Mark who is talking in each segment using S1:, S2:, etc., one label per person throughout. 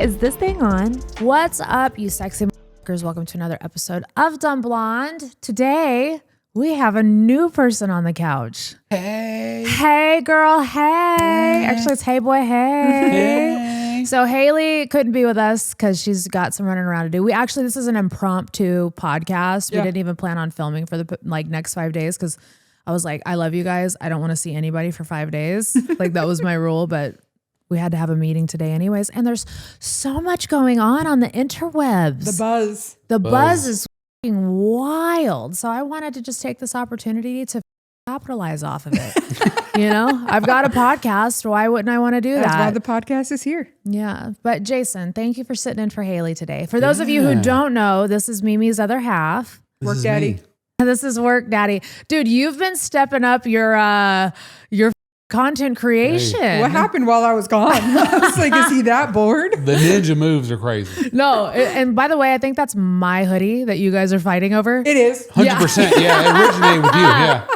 S1: Is this thing on? What's up, you sexy motherfuckers? Welcome to another episode of Dumb Blonde. Today, we have a new person on the couch.
S2: Hey.
S1: Hey, girl. Hey. Actually, it's hey, boy. Hey. So Haley couldn't be with us because she's got some running around to do. This is an impromptu podcast. We didn't even plan on filming for the next 5 days because I was like, I love you guys. I don't want to see anybody for 5 days. That was my rule, but we had to have a meeting today anyways. And there's so much going on the interwebs. The buzz is fucking wild. So I wanted to just take this opportunity to capitalize off of it. I've got a podcast. Why wouldn't I want to do that?
S3: That's why the podcast is here.
S1: Yeah. But Jason, thank you for sitting in for Haley today. For those of you who don't know, this is Mimi's other half.
S3: Work daddy.
S1: This is work daddy. Dude, you've been stepping up your content creation.
S3: Hey. What happened while I was gone? I was like, is he that bored?
S2: The ninja moves are crazy.
S1: No, and by the way, I think that's my hoodie that you guys are fighting over.
S3: It is.
S2: 100%. Yeah, it originated with you. Yeah.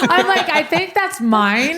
S1: I'm like, I think that's mine.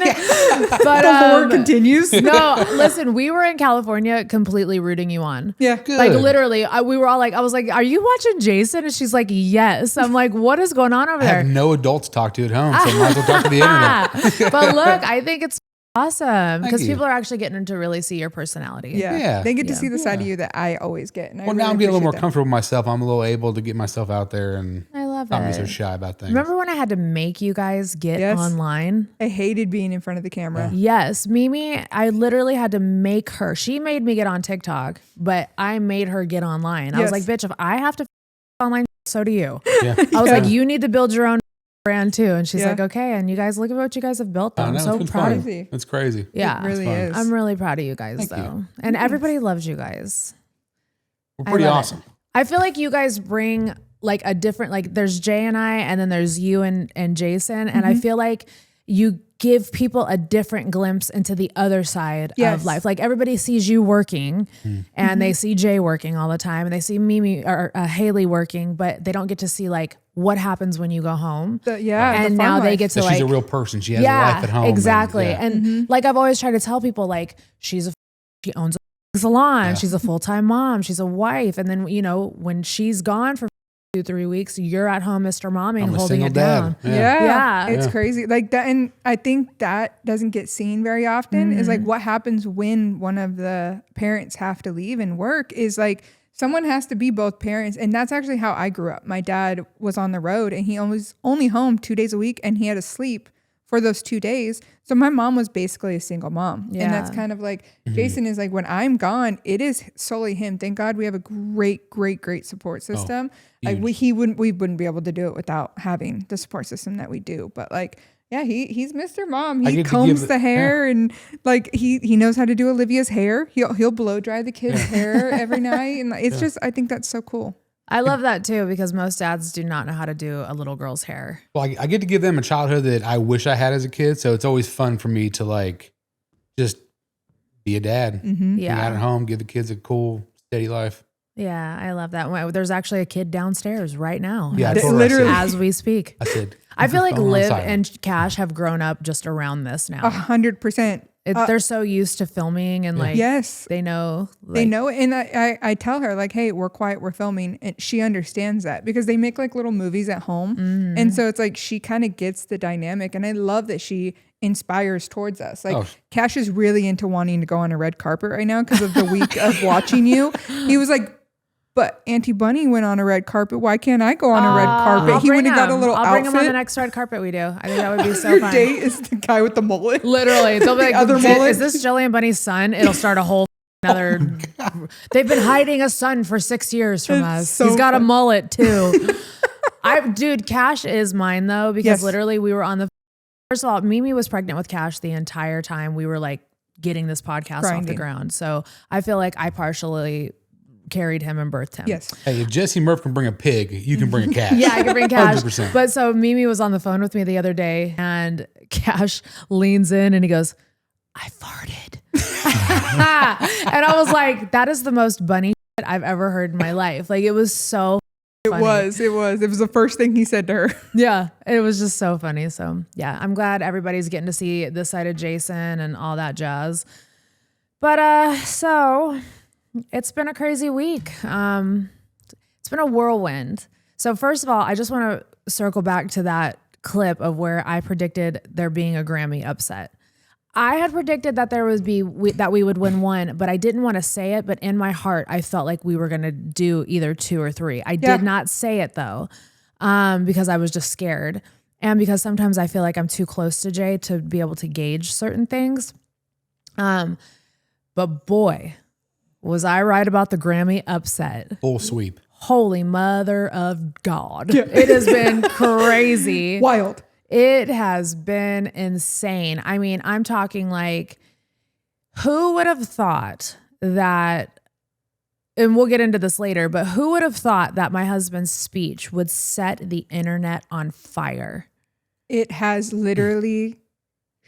S1: But
S3: the lore continues.
S1: No, listen, we were in California completely rooting you on.
S3: Yeah.
S2: Good.
S1: Like literally, we were all like, I was like, are you watching Jason? And she's like, yes. I'm like, what is going on over there?
S2: I have no adults to talk to at home, so I might as well talk to the internet.
S1: But look, I think it's awesome because people are actually getting to really see your personality.
S3: Yeah. They get to see the side of you that I always get. And
S2: well, now I'm getting a little more comfortable with myself. I'm a little able to get myself out there and
S1: I love
S2: not
S1: it.
S2: be so shy about things.
S1: Remember when I had to make you guys get online?
S3: I hated being in front of the camera.
S1: Yes. Mimi, I literally had to make her. She made me get on TikTok, but I made her get online. I was like, bitch, if I have to online, so do you.
S2: Yeah.
S1: I was like, you need to build your own brand too. And she's like, okay. And you guys, look at what you guys have built though. I'm so proud of you.
S2: It's crazy.
S1: Yeah.
S3: It really is.
S1: I'm really proud of you guys
S2: Thank
S1: though.
S2: you.
S1: And everybody loves you guys.
S2: We're pretty awesome.
S1: I feel like you guys bring like a different, like there's Jay and I, and then there's you and Jason. And I feel like you give people a different glimpse into the other side of life. Like everybody sees you working and they see Jay working all the time and they see Mimi or Haley working, but they don't get to see like what happens when you go home. And now they get to
S2: she's a real person. She has a life at home.
S1: Exactly. And like I've always tried to tell people, like she owns a salon. Yeah. She's a full-time mom. She's a wife. And then, when she's gone for 2-3 weeks, you're at home, Mr. Momming, holding it down.
S3: Yeah. It's crazy. Like that. And I think that doesn't get seen very often is like what happens when one of the parents have to leave and work is like, someone has to be both parents. And that's actually how I grew up. My dad was on the road and he was only home 2 days a week and he had to sleep for those 2 days. So my mom was basically a single mom. Yeah. And that's kind of like, Jason is like, when I'm gone, it is solely him. Thank God we have a great support system. Like we wouldn't be able to do it without having the support system that we do. But like, yeah, he's Mr. Mom. He combs the hair and like he knows how to do Olivia's hair. He'll blow dry the kids' hair every night. And it's just, I think that's so cool.
S1: I love that too, because most dads do not know how to do a little girl's hair.
S2: Well, I get to give them a childhood that I wish I had as a kid. So it's always fun for me to like just be a dad. Be out at home, give the kids a cool, steady life.
S1: Yeah, I love that. There's actually a kid downstairs right now.
S2: Yeah,
S1: literally as we speak.
S2: I said,
S1: I feel like Liv and Cash have grown up just around this now.
S3: 100%.
S1: They're so used to filming and like, they know.
S3: They know. And I tell her like, hey, we're quiet, we're filming. And she understands that because they make like little movies at home. And so it's like, she kind of gets the dynamic. And I love that she inspires towards us. Like Cash is really into wanting to go on a red carpet right now because of the week of watching you. He was like, but Auntie Bunnie went on a red carpet. Why can't I go on a red carpet? He went and got a little outfit.
S1: I'll bring him on the next red carpet we do. I think that would be so fun.
S3: Your date is the guy with the mullet.
S1: Literally. They'll be like,
S3: other mullet.
S1: Is this Joey and Bunnie's son? It'll start a whole another. They've been hiding a son for 6 years from us. So he's got a mullet too. Dude, Cash is mine though, because literally we were on the, first of all, Mimi was pregnant with Cash the entire time we were like getting this podcast off the ground. So I feel like I partially carried him and birthed him.
S3: Yes.
S2: Hey, if Jesse Murph can bring a pig, you can bring a Cash.
S1: Yeah, I can bring Cash.
S2: 100%.
S1: But so Mimi was on the phone with me the other day and Cash leans in and he goes, I farted. And I was like, that is the most Bunnie shit I've ever heard in my life. Like it was so funny.
S3: It was the first thing he said to her.
S1: Yeah, it was just so funny. So yeah, I'm glad everybody's getting to see this side of Jason and all that jazz. But so It's been a crazy week. It's been a whirlwind. So first of all, I just want to circle back to that clip of where I predicted there being a Grammy upset. I had predicted that that we would win one, but I didn't want to say it. But in my heart, I felt like we were going to do either 2 or 3. I did not say it though, because I was just scared. And because sometimes I feel like I'm too close to Jay to be able to gauge certain things. But boy, was I right about the Grammy upset.
S2: Full sweep.
S1: Holy mother of God. Yeah. It has been crazy.
S3: Wild.
S1: It has been insane. I mean, I'm talking like, who would have thought that, and we'll get into this later, but who would have thought that my husband's speech would set the internet on fire?
S3: It has literally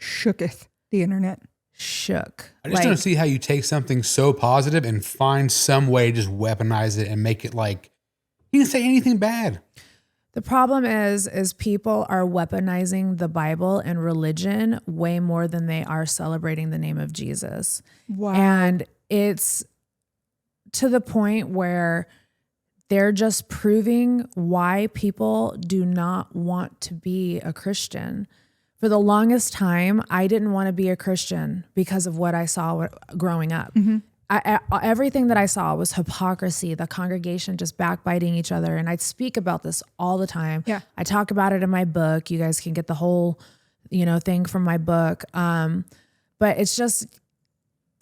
S3: shooketh the internet.
S1: Shook.
S2: I just don't see how you take something so positive and find some way to just weaponize it and make it like, you didn't say anything bad.
S1: The problem is people are weaponizing the Bible and religion way more than they are celebrating the name of Jesus.
S3: Wow.
S1: And it's to the point where they're just proving why people do not want to be a Christian. For the longest time, I didn't want to be a Christian because of what I saw growing up. Mm-hmm. Everything that I saw was hypocrisy, the congregation just backbiting each other. And I speak about this all the time. Yeah. I talk about it in my book. You guys can get the whole, thing from my book. But it's just,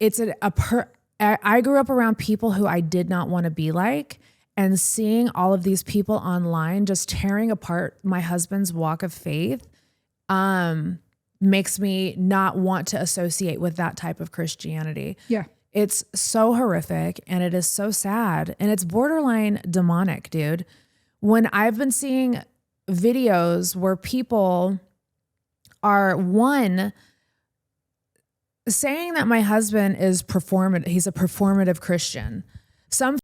S1: I grew up around people who I did not want to be like, and seeing all of these people online just tearing apart my husband's walk of faith makes me not want to associate with that type of Christianity. Yeah. It's so horrific and it is so sad and it's borderline demonic, dude. When I've been seeing videos where people are saying that my husband is he's a performative Christian. Some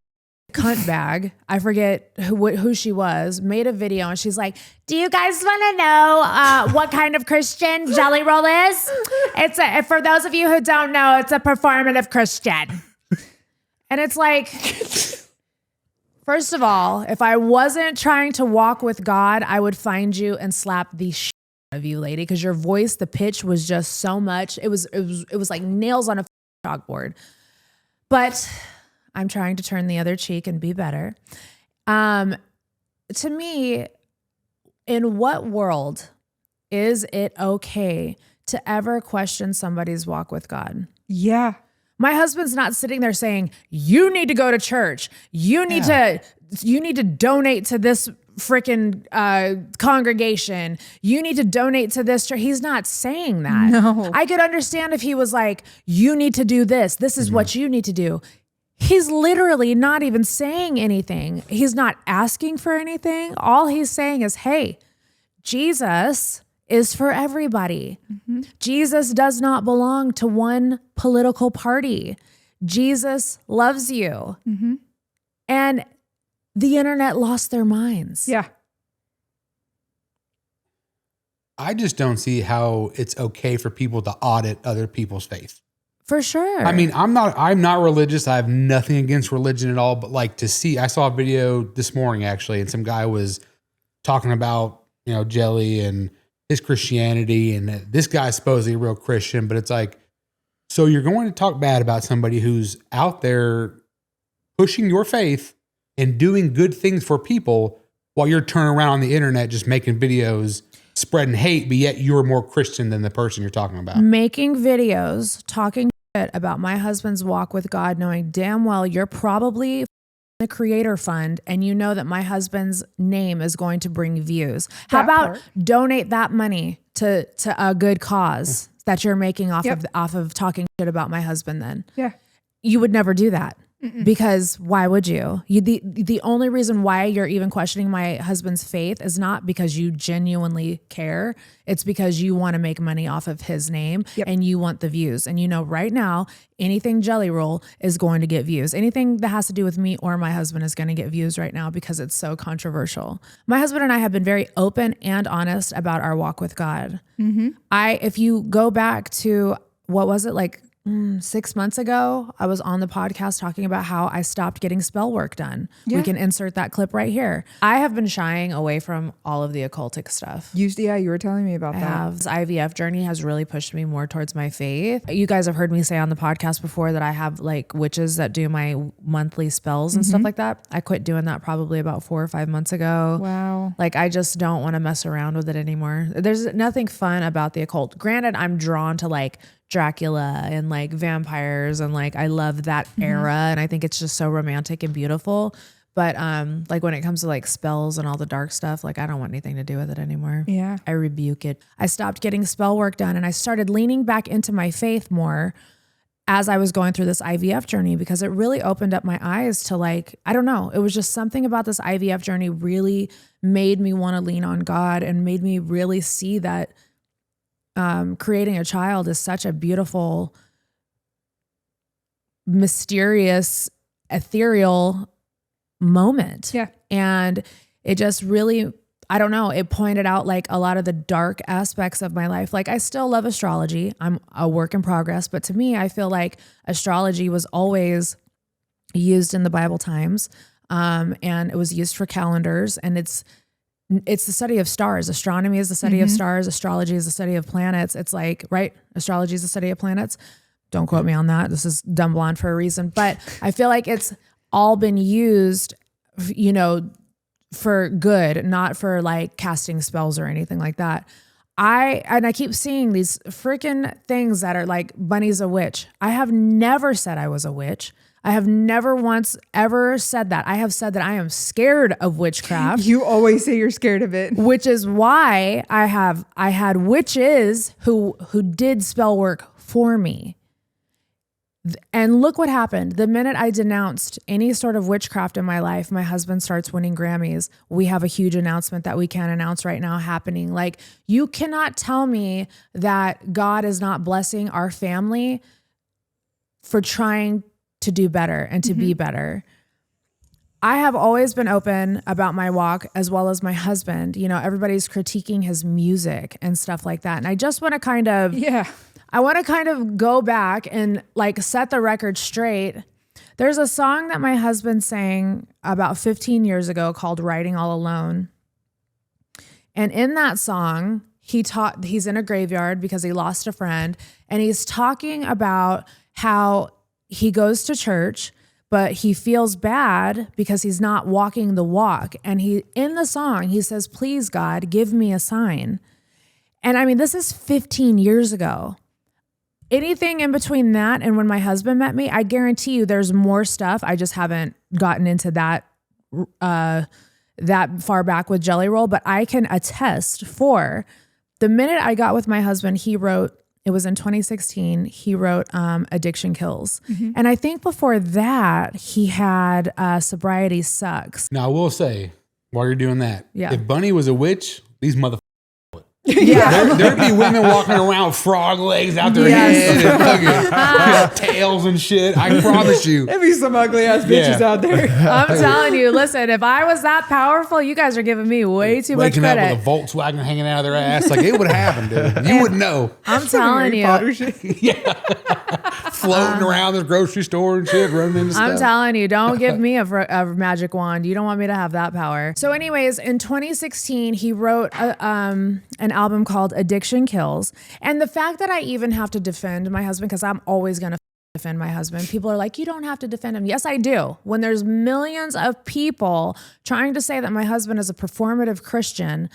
S1: cunt bag, I forget who she was, made a video and she's like, do you guys want to know what kind of Christian Jelly Roll is? For those of you who don't know, it's a performative Christian. And it's like, first of all, if I wasn't trying to walk with God, I would find you and slap the shit out of you, lady, because your voice, the pitch was just so much. It was like nails on a chalkboard. But I'm trying to turn the other cheek and be better. To me, in what world is it okay to ever question somebody's walk with God?
S3: Yeah.
S1: My husband's not sitting there saying, you need to go to church. You need to donate to this freaking congregation. You need to donate to this church. He's not saying that. No. I could understand if he was like, you need to do this. This is what you need to do. He's literally not even saying anything. He's not asking for anything. All he's saying is, hey, Jesus is for everybody. Mm-hmm. Jesus does not belong to one political party. Jesus loves you. Mm-hmm. And the internet lost their minds.
S3: Yeah.
S2: I just don't see how it's okay for people to audit other people's faith.
S1: For sure.
S2: I mean, I'm not religious. I have nothing against religion at all, but like I saw a video this morning actually, and some guy was talking about, Jelly and his Christianity, and this guy's supposedly a real Christian, but it's like, so you're going to talk bad about somebody who's out there pushing your faith and doing good things for people while you're turning around on the internet just making videos spreading hate, but yet you're more Christian than the person you're talking about.
S1: Making videos, talking shit about my husband's walk with God, knowing damn well you're probably the creator fund and you know that my husband's name is going to bring views. How about donate that money to a good cause that you're making off of talking shit about my husband then? Yeah. You would never do that. Mm-mm. Because why would you? The only reason why you're even questioning my husband's faith is not because you genuinely care. It's because you want to make money off of his name and you want the views. And right now, anything Jelly Roll is going to get views. Anything that has to do with me or my husband is going to get views right now because it's so controversial. My husband and I have been very open and honest about our walk with God. Mm-hmm. If you go back to, what was it, like 6 months ago, I was on the podcast talking about how I stopped getting spell work done.
S3: Yeah.
S1: We can insert that clip right here. I have been shying away from all of the occultic stuff.
S3: You were telling me about
S1: I
S3: that.
S1: have. This IVF journey has really pushed me more towards my faith. You guys have heard me say on the podcast before that I have like witches that do my monthly spells and stuff like that. I quit doing that probably about 4 or 5 months ago.
S3: Wow.
S1: Like I just don't want to mess around with it anymore. There's nothing fun about the occult. Granted, I'm drawn to like Dracula and like vampires and like I love that era and I think it's just so romantic and beautiful. But like when it comes to like spells and all the dark stuff, like I don't want anything to do with it anymore.
S3: Yeah.
S1: I rebuke it. I stopped getting spell work done and I started leaning back into my faith more as I was going through this IVF journey because it really opened up my eyes to like, I don't know, it was just something about this IVF journey really made me want to lean on God and made me really see that creating a child is such a beautiful, mysterious, ethereal moment.
S3: Yeah.
S1: And it just really, I don't know, it pointed out like a lot of the dark aspects of my life. Like I still love astrology. I'm a work in progress, but to me, I feel like astrology was always used in the Bible times. And it was used for calendars and it's the study of stars. Astronomy is the study of stars. Astrology is the study of planets. It's like, right? Astrology is the study of planets. Don't quote me on that. This is dumb blonde for a reason, but I feel like it's all been used, you know, for good, not for like casting spells or anything like that. I keep seeing these freaking things that are like Bunnie's a witch. I have never said I was a witch. I have never once ever said that. I have said that I am scared of witchcraft.
S3: You always say you're scared of it.
S1: Which is why I had witches who did spell work for me. And look what happened. The minute I denounced any sort of witchcraft in my life, my husband starts winning Grammys. We have a huge announcement that we can't announce right now happening. Like, you cannot tell me that God is not blessing our family for trying to do better and to be better. I have always been open about my walk as well as my husband. You know, everybody's critiquing his music and stuff like that. And I just want to kind of, I want to kind of go back and like set the record straight. There's a song that my husband sang about 15 years ago called Riding All Alone. And in that song, he's in a graveyard because he lost a friend. And he's talking about how he goes to church, but he feels bad because he's not walking the walk. And in the song, he says, "Please God, give me a sign." And I mean, this is 15 years ago. Anything in between that and when my husband met me, I guarantee you there's more stuff. I just haven't gotten into that far back with Jelly Roll, but I can attest for the minute I got with my husband, he wrote, it was in 2016, he wrote Addiction Kills. And I think before that, he had Sobriety Sucks.
S2: Now, I will say, while you're doing that,
S1: Yeah.
S2: if Bunnie was a witch, these motherfuckers.
S1: Yeah.
S2: There'd be women walking around with frog legs out their heads and fucking tails and shit. I promise you.
S3: There'd be some ugly ass bitches out there.
S1: I'm telling you, listen, if I was that powerful, you guys are giving me way too much
S2: Waking up
S1: credit.
S2: with a Volkswagen hanging out of their ass. Like, it would happen, dude. You would know.
S1: I'm telling you.
S2: Floating around this grocery store and shit, running into stuff.
S1: I'm telling you, don't give me a magic wand. You don't want me to have that power. So anyways, in 2016, he wrote an album called Addiction Kills. And the fact that I even have to defend my husband, because I'm always going to defend my husband. People are like, you don't have to defend him. Yes, I do. When there's millions of people trying to say that my husband is a performative Christian,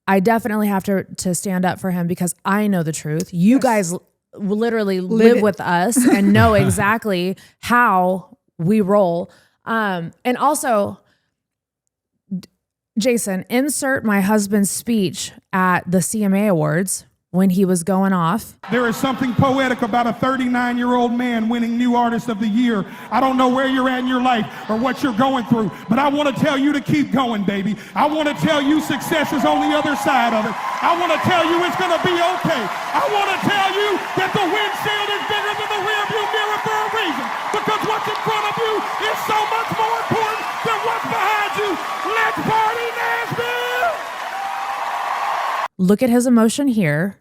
S1: I definitely have to stand up for him because I know the truth. You guys literally live with us and know exactly how we roll. And also, Jason, insert my husband's speech at the CMA Awards when he was going off.
S4: There is something poetic about a 39-year-old man winning New Artist of the Year. I don't know where you're at in your life or what you're going through, but I want to tell you to keep going, baby. I want to tell you success is on the other side of it. I want to tell you it's going to be okay. I want to tell you that the windshield is bigger than the rearview mirror for a reason, because what's in front of you is so much more important than what's behind you. Let's party, Nashville!
S1: Look at his emotion here.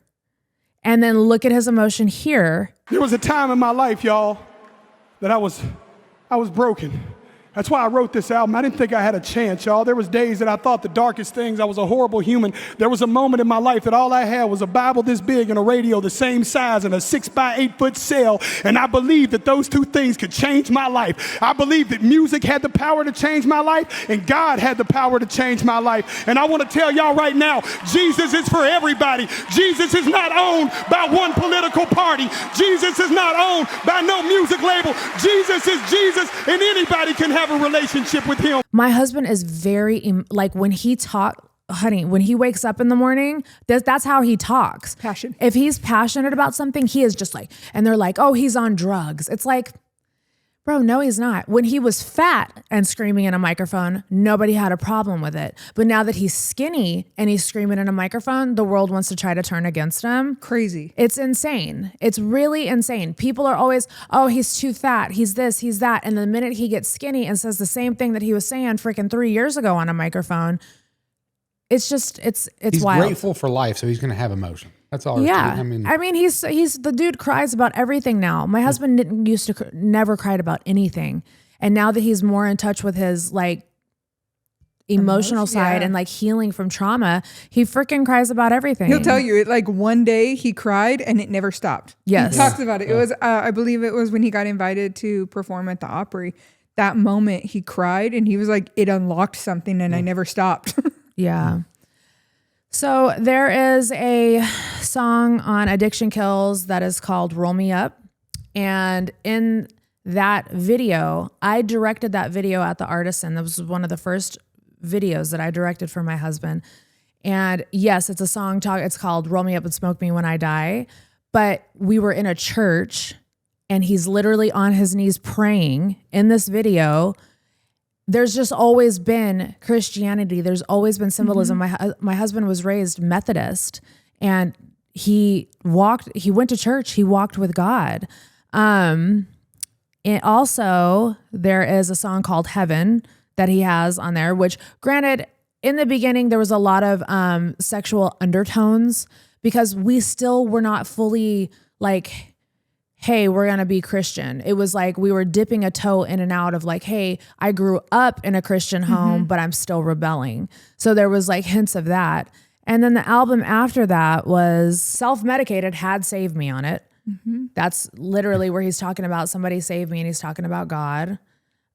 S1: And then look at his emotion here.
S4: There was a time in my life, y'all, that I was broken. That's why I wrote this album. I didn't think I had a chance, y'all. There was days that I thought the darkest things. I was a horrible human. There was a moment in my life that all I had was a Bible this big and a radio the same size and a 6x8 foot cell. And I believed that those two things could change my life. I believed that music had the power to change my life and God had the power to change my life. And I want to tell y'all right now, Jesus is for everybody. Jesus is not owned by one political party. Jesus is not owned by no music label. Jesus is Jesus, and anybody can have a relationship with him.
S1: My husband is very, like when he when he wakes up in the morning, that's how he talks.
S3: Passion.
S1: If he's passionate about something, he is just like, and they're like, oh, he's on drugs. It's like, bro, no, he's not. When he was fat and screaming in a microphone, nobody had a problem with it. But now that he's skinny and he's screaming in a microphone, the world wants to try to turn against him.
S3: Crazy.
S1: It's insane. It's really insane. People are always, oh, he's too fat. He's this, he's that. And the minute he gets skinny and says the same thing that he was saying freaking 3 years ago on a microphone, it's just, it's
S2: he's
S1: wild.
S2: Grateful for life, so he's going to have emotion. That's all.
S1: Yeah.
S2: I mean,
S1: he's the dude cries about everything now. My husband never cried about anything. And now that he's more in touch with his like emotional side and like healing from trauma, he freaking cries about everything.
S3: He'll tell you it like one day he cried and it never stopped.
S1: Yes.
S3: He talks about it. It was, I believe it was when he got invited to perform at the Opry. That moment he cried and he was like, it unlocked something and I never stopped.
S1: Yeah. So there is a song on Addiction Kills that is called Roll Me Up. And in that video, I directed that video at the Artisan. That was one of the first videos that I directed for my husband. And yes, it's a song it's called Roll Me Up and Smoke Me When I Die. But we were in a church and he's literally on his knees praying in this video. There's just always been Christianity. There's always been symbolism. My husband was raised Methodist and he went to church. He walked with God. And also there is a song called Heaven that he has on there, which granted in the beginning, there was a lot of sexual undertones because we still were not fully like, hey, we're going to be Christian. It was like we were dipping a toe in and out of like, hey, I grew up in a Christian home, but I'm still rebelling. So there was like hints of that. And then the album after that was Self-Medicated, had Save Me on it. That's literally where he's talking about somebody save me and he's talking about God.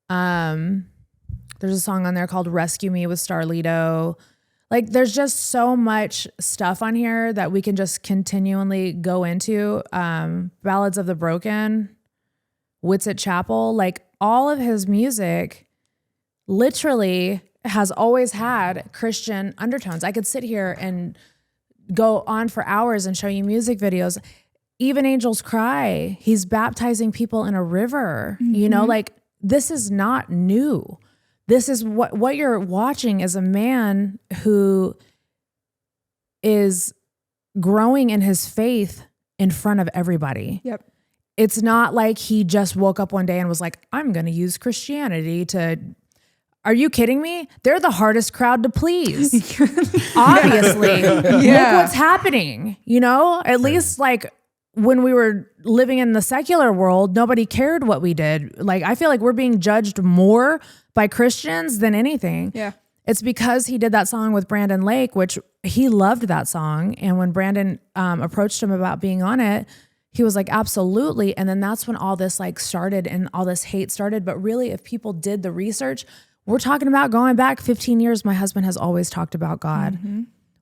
S1: There's a song on there called Rescue Me with Starlito. Like there's just so much stuff on here that we can just continually go into. Ballads of the Broken, Wits at Chapel, like all of his music literally has always had Christian undertones. I could sit here and go on for hours and show you music videos. Even Angels Cry, he's baptizing people in a river, you know, like this is not new. This is what you're watching is a man who is growing in his faith in front of everybody.
S3: Yep.
S1: It's not like he just woke up one day and was like, I'm going to use Christianity to, are you kidding me? They're the hardest crowd to please. Obviously. Look what's happening, you know, at least like when we were living in the secular world, nobody cared what we did. Like, I feel like we're being judged more by Christians than anything.
S3: Yeah.
S1: It's because he did that song with Brandon Lake, which he loved that song. And when Brandon approached him about being on it, he was like, absolutely. And then that's when all this like started and all this hate started. But really, if people did the research, we're talking about going back 15 years. My husband has always talked about God.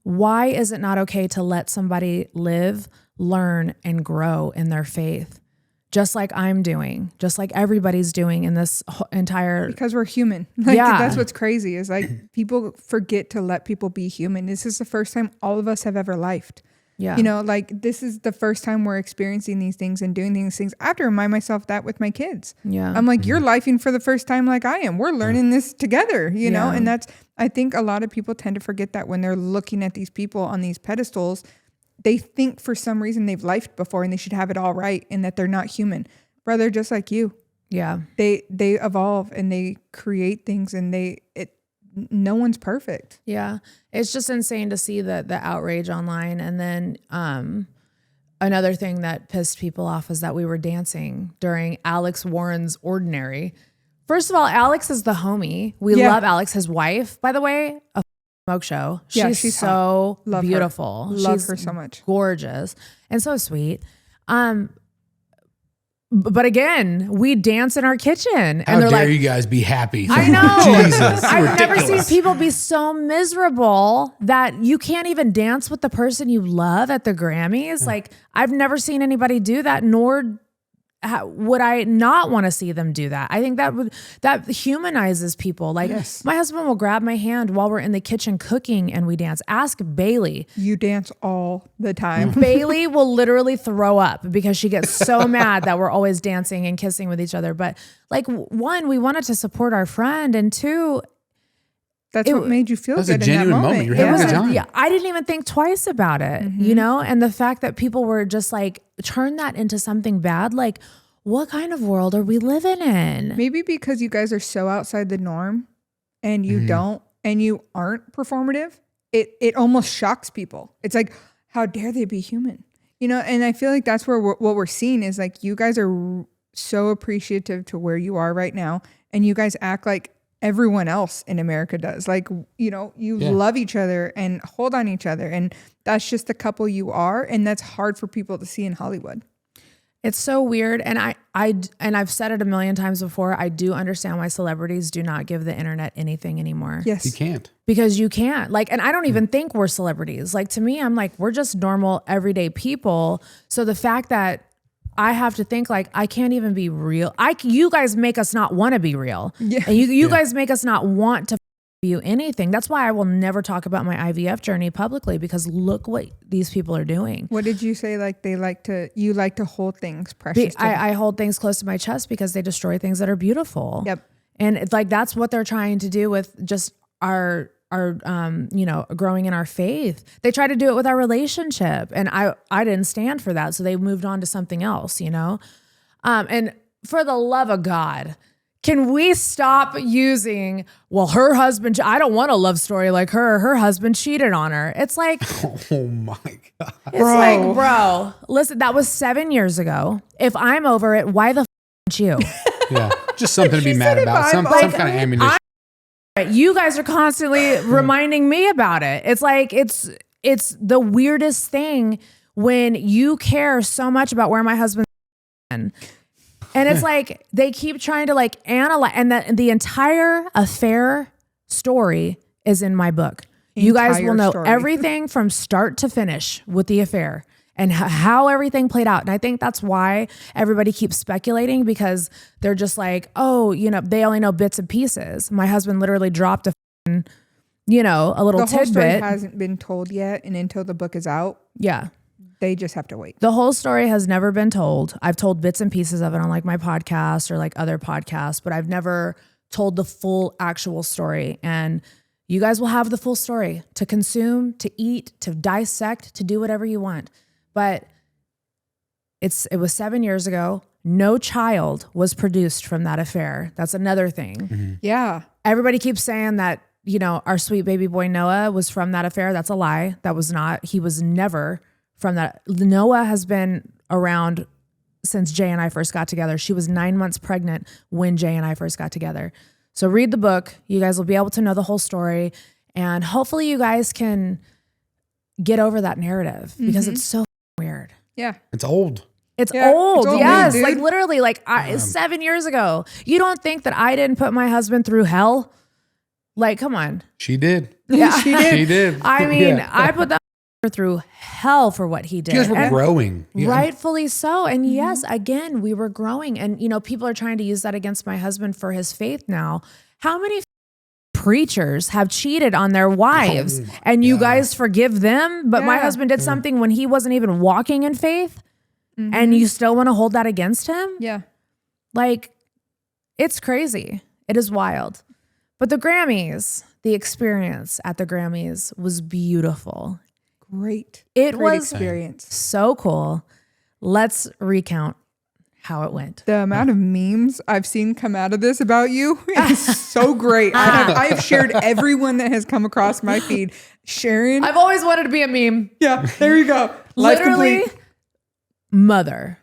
S1: Why is it not okay to let somebody live, learn, and grow in their faith? Just like I'm doing, just like everybody's doing in this entire...
S3: Because we're human. Like, that's what's crazy is like people forget to let people be human. This is the first time all of us have ever lifed.
S1: Yeah.
S3: You know, like this is the first time we're experiencing these things and doing these things. I have to remind myself that with my kids.
S1: Yeah.
S3: I'm like, you're lifing for the first time like I am. We're learning this together, you know? And that's, I think a lot of people tend to forget that when they're looking at these people on these pedestals, they think for some reason they've lifed before and they should have it all right and that they're not human. Brother, just like you.
S1: Yeah.
S3: They evolve and they create things and no one's perfect.
S1: Yeah. It's just insane to see the outrage online. And then another thing that pissed people off is that we were dancing during Alex Warren's Ordinary. First of all, Alex is the homie. We love Alex. His wife, by the way, a smoke show. She's so beautiful.
S3: Love her so much.
S1: Gorgeous and so sweet. But again, we dance in our kitchen, and
S2: How
S1: they're
S2: dare
S1: like,
S2: you guys be happy?
S1: I know.
S2: Jesus,
S1: I've never
S2: ridiculous.
S1: seen people be so miserable that you can't even dance with the person you love at the Grammys. Like, I've never seen anybody do that, nor would I not want to see them do that. I think that humanizes people. Like, my husband will grab my hand while we're in the kitchen cooking and we dance. Ask Bailey.
S3: You dance all the time.
S1: Bailey will literally throw up because she gets so mad that we're always dancing and kissing with each other. But like, one, we wanted to support our friend, and two,
S3: that's what made you feel
S2: That was
S3: good
S2: a genuine
S3: in that
S2: moment.
S3: moment.
S2: You're having a good time.
S1: yeah, I didn't even think twice about it, you know? And the fact that people were just like, turn that into something bad. Like, what kind of world are we living in?
S3: Maybe because you guys are so outside the norm and you don't, and you aren't performative, it almost shocks people. It's like, how dare they be human? You know, and I feel like that's where what we're seeing is like, you guys are so appreciative to where you are right now. And you guys act like everyone else in America does. Like, you know, you love each other and hold on each other. And that's just the couple you are. And that's hard for people to see in Hollywood.
S1: It's so weird. And I've said it a million times before. I do understand why celebrities do not give the internet anything anymore.
S3: Yes.
S2: You can't.
S1: Because you can't. Like, and I don't even think we're celebrities. Like, to me, I'm like, we're just normal, everyday people. So the fact that I have to think like, I can't even be real. You guys make us not want to be real. Yeah. And you guys make us not want to you anything. That's why I will never talk about my IVF journey publicly, because look what these people are doing.
S3: What did you say? Like, you like to hold things precious.
S1: I hold things close to my chest because they destroy things that are beautiful.
S3: Yep.
S1: And it's like, that's what they're trying to do with just our growing in our faith. They try to do it with our relationship, and I didn't stand for that. So they moved on to something else, you know? And for the love of God, can we stop using, well, her husband, I don't want a love story like her husband cheated on her. It's like,
S2: Oh my God.
S1: it's like, bro, listen, that was 7 years ago. If I'm over it, why the f you?
S2: Yeah. Just something to be mad about. Some kind of ammunition.
S1: You guys are constantly reminding me about it. It's like, it's the weirdest thing when you care so much about where my husband's in. And it's like, they keep trying to like analyze, and the entire affair story is in my book. You guys will know everything from start to finish with the affair and how everything played out. And I think that's why everybody keeps speculating, because they're just like, oh, you know, they only know bits and pieces. My husband literally dropped a little tidbit.
S3: The whole story hasn't been told yet. And until the book is out, they just have to wait.
S1: The whole story has never been told. I've told bits and pieces of it on like my podcast or like other podcasts, but I've never told the full actual story. And you guys will have the full story to consume, to eat, to dissect, to do whatever you want. But it was 7 years ago. No child was produced from that affair. That's another thing.
S2: Mm-hmm.
S3: Yeah.
S1: Everybody keeps saying that, you know, our sweet baby boy Noah was from that affair. That's a lie. That was not. He was never from that. Noah has been around since Jay and I first got together. She was 9 months pregnant when Jay and I first got together. So read the book. You guys will be able to know the whole story. And hopefully you guys can get over that narrative, because it's so weird.
S3: Yeah.
S2: It's old.
S1: It's old. Yes.
S3: Dude.
S1: Like literally, like 7 years ago. You don't think that I didn't put my husband through hell? Like, come on.
S2: She did.
S1: Yeah.
S2: She did.
S1: I mean, I put that through hell for what he did.
S2: You guys were growing. Yeah.
S1: Rightfully so. And yes, again, we were growing. And, you know, people are trying to use that against my husband for his faith now. How many preachers have cheated on their wives and you guys forgive them? But my husband did something when he wasn't even walking in faith, and you still want to hold that against him?
S3: Yeah.
S1: Like, it's crazy. It is wild. But the Grammys, the experience at the Grammys was beautiful.
S3: Great.
S1: It
S3: Great
S1: was
S3: experience.
S1: So cool. Let's recount how it went.
S3: The amount of memes I've seen come out of this about you is so great. I have shared every one that has come across my feed. Sharon.
S1: I've always wanted to be a meme.
S3: Yeah, there you go. Life
S1: Literally,
S3: complete.
S1: mother.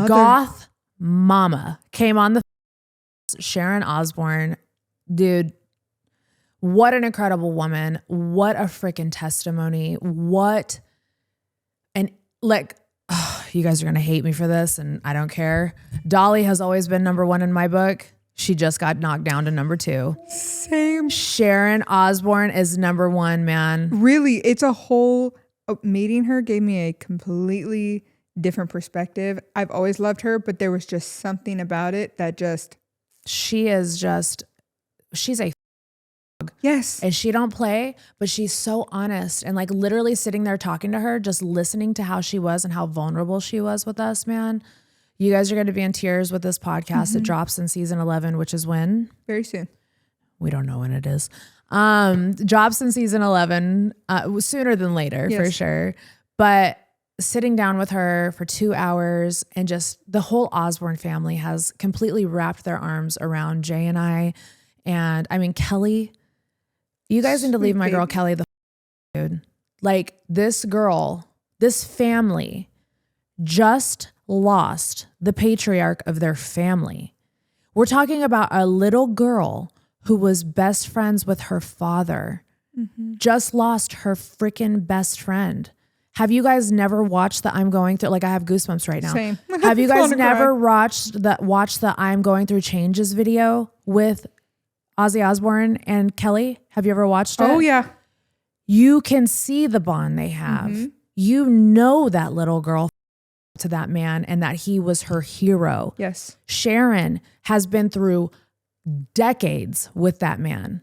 S1: Goth mama came on the Sharon Osbourne. Dude, what an incredible woman. What a freaking testimony. What an, like, you guys are going to hate me for this and I don't care. Dolly has always been number one in my book. She just got knocked down to number 2.
S3: Same.
S1: Sharon Osbourne is number 1, man.
S3: Really, it's a whole, meeting her gave me a completely different perspective. I've always loved her, but there was just something about it that just.
S1: She's a
S3: yes.
S1: and she don't play, but she's so honest and like literally sitting there talking to her, just listening to how she was and how vulnerable she was with us, man. You guys are going to be in tears with this podcast. It drops in season 11, which is when?
S3: Very soon.
S1: We don't know when it is. Drops in season 11, sooner than later, for sure. But sitting down with her for 2 hours and just the whole Osbourne family has completely wrapped their arms around Jay and I. And I mean, Kelly, you guys need to leave my girl Kelly the dude. Like this girl, this family just lost the patriarch of their family. We're talking about a little girl who was best friends with her father, just lost her freaking best friend. Have you guys never watched the I'm Going Through? Like I have goosebumps right now.
S3: Same.
S1: Have you guys never watched the I'm Going Through Changes video with Ozzy Osbourne and Kelly? Have you ever watched it?
S3: Oh yeah.
S1: You can see the bond they have. You know that little girl to that man and that he was her hero.
S3: Yes.
S1: Sharon has been through decades with that man.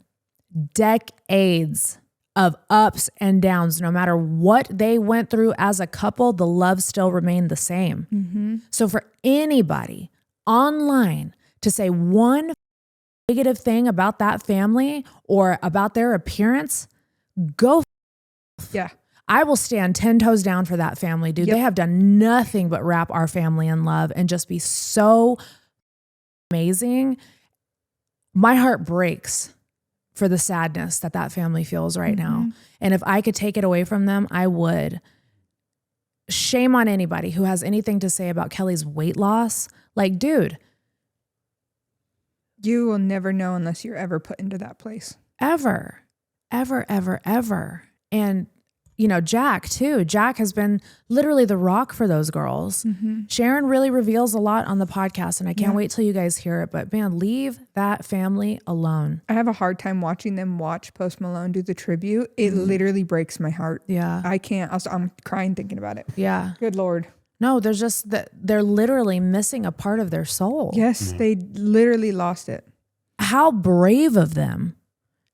S1: Decades of ups and downs. No matter what they went through as a couple, the love still remained the same. So for anybody online to say one negative thing about that family or about their appearance, go.
S3: Yeah.
S1: I will stand 10 toes down for that family, dude.
S3: Yep.
S1: They have done nothing but wrap our family in love and just be so amazing. My heart breaks for the sadness that family feels right now. And if I could take it away from them, I would. Shame on anybody who has anything to say about Kelly's weight loss. Like, dude.
S3: You will never know unless you're ever put into that place.
S1: Ever. And, you know, Jack too. Jack has been literally the rock for those girls. Sharon really reveals a lot on the podcast and I can't wait till you guys hear it. But man, leave that family alone.
S3: I have a hard time watching them watch Post Malone do the tribute. It literally breaks my heart.
S1: Yeah.
S3: I can't. I'm crying thinking about it.
S1: Yeah.
S3: Good Lord.
S1: No, there's just that they're literally missing a part of their soul.
S3: Yes, they literally lost it.
S1: How brave of them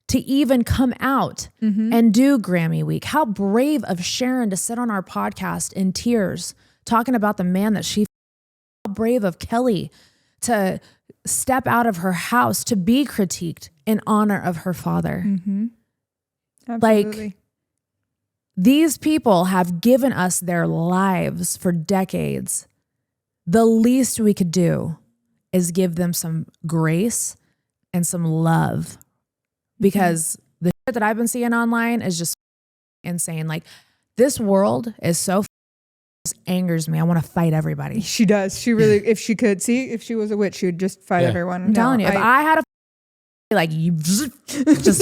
S1: to even come out and do Grammy week. How brave of Sharon to sit on our podcast in tears, talking about the man that she, how brave of Kelly to step out of her house to be critiqued in honor of her father.
S3: Absolutely.
S1: Like, these people have given us their lives for decades. The least we could do is give them some grace and some love. Because the shit that I've been seeing online is just insane. Like, this world is so just angers me. I want to fight everybody.
S3: She does. She really, if she could see, if she was a witch, she would just fight everyone.
S1: I'm telling you, if I had a like you just the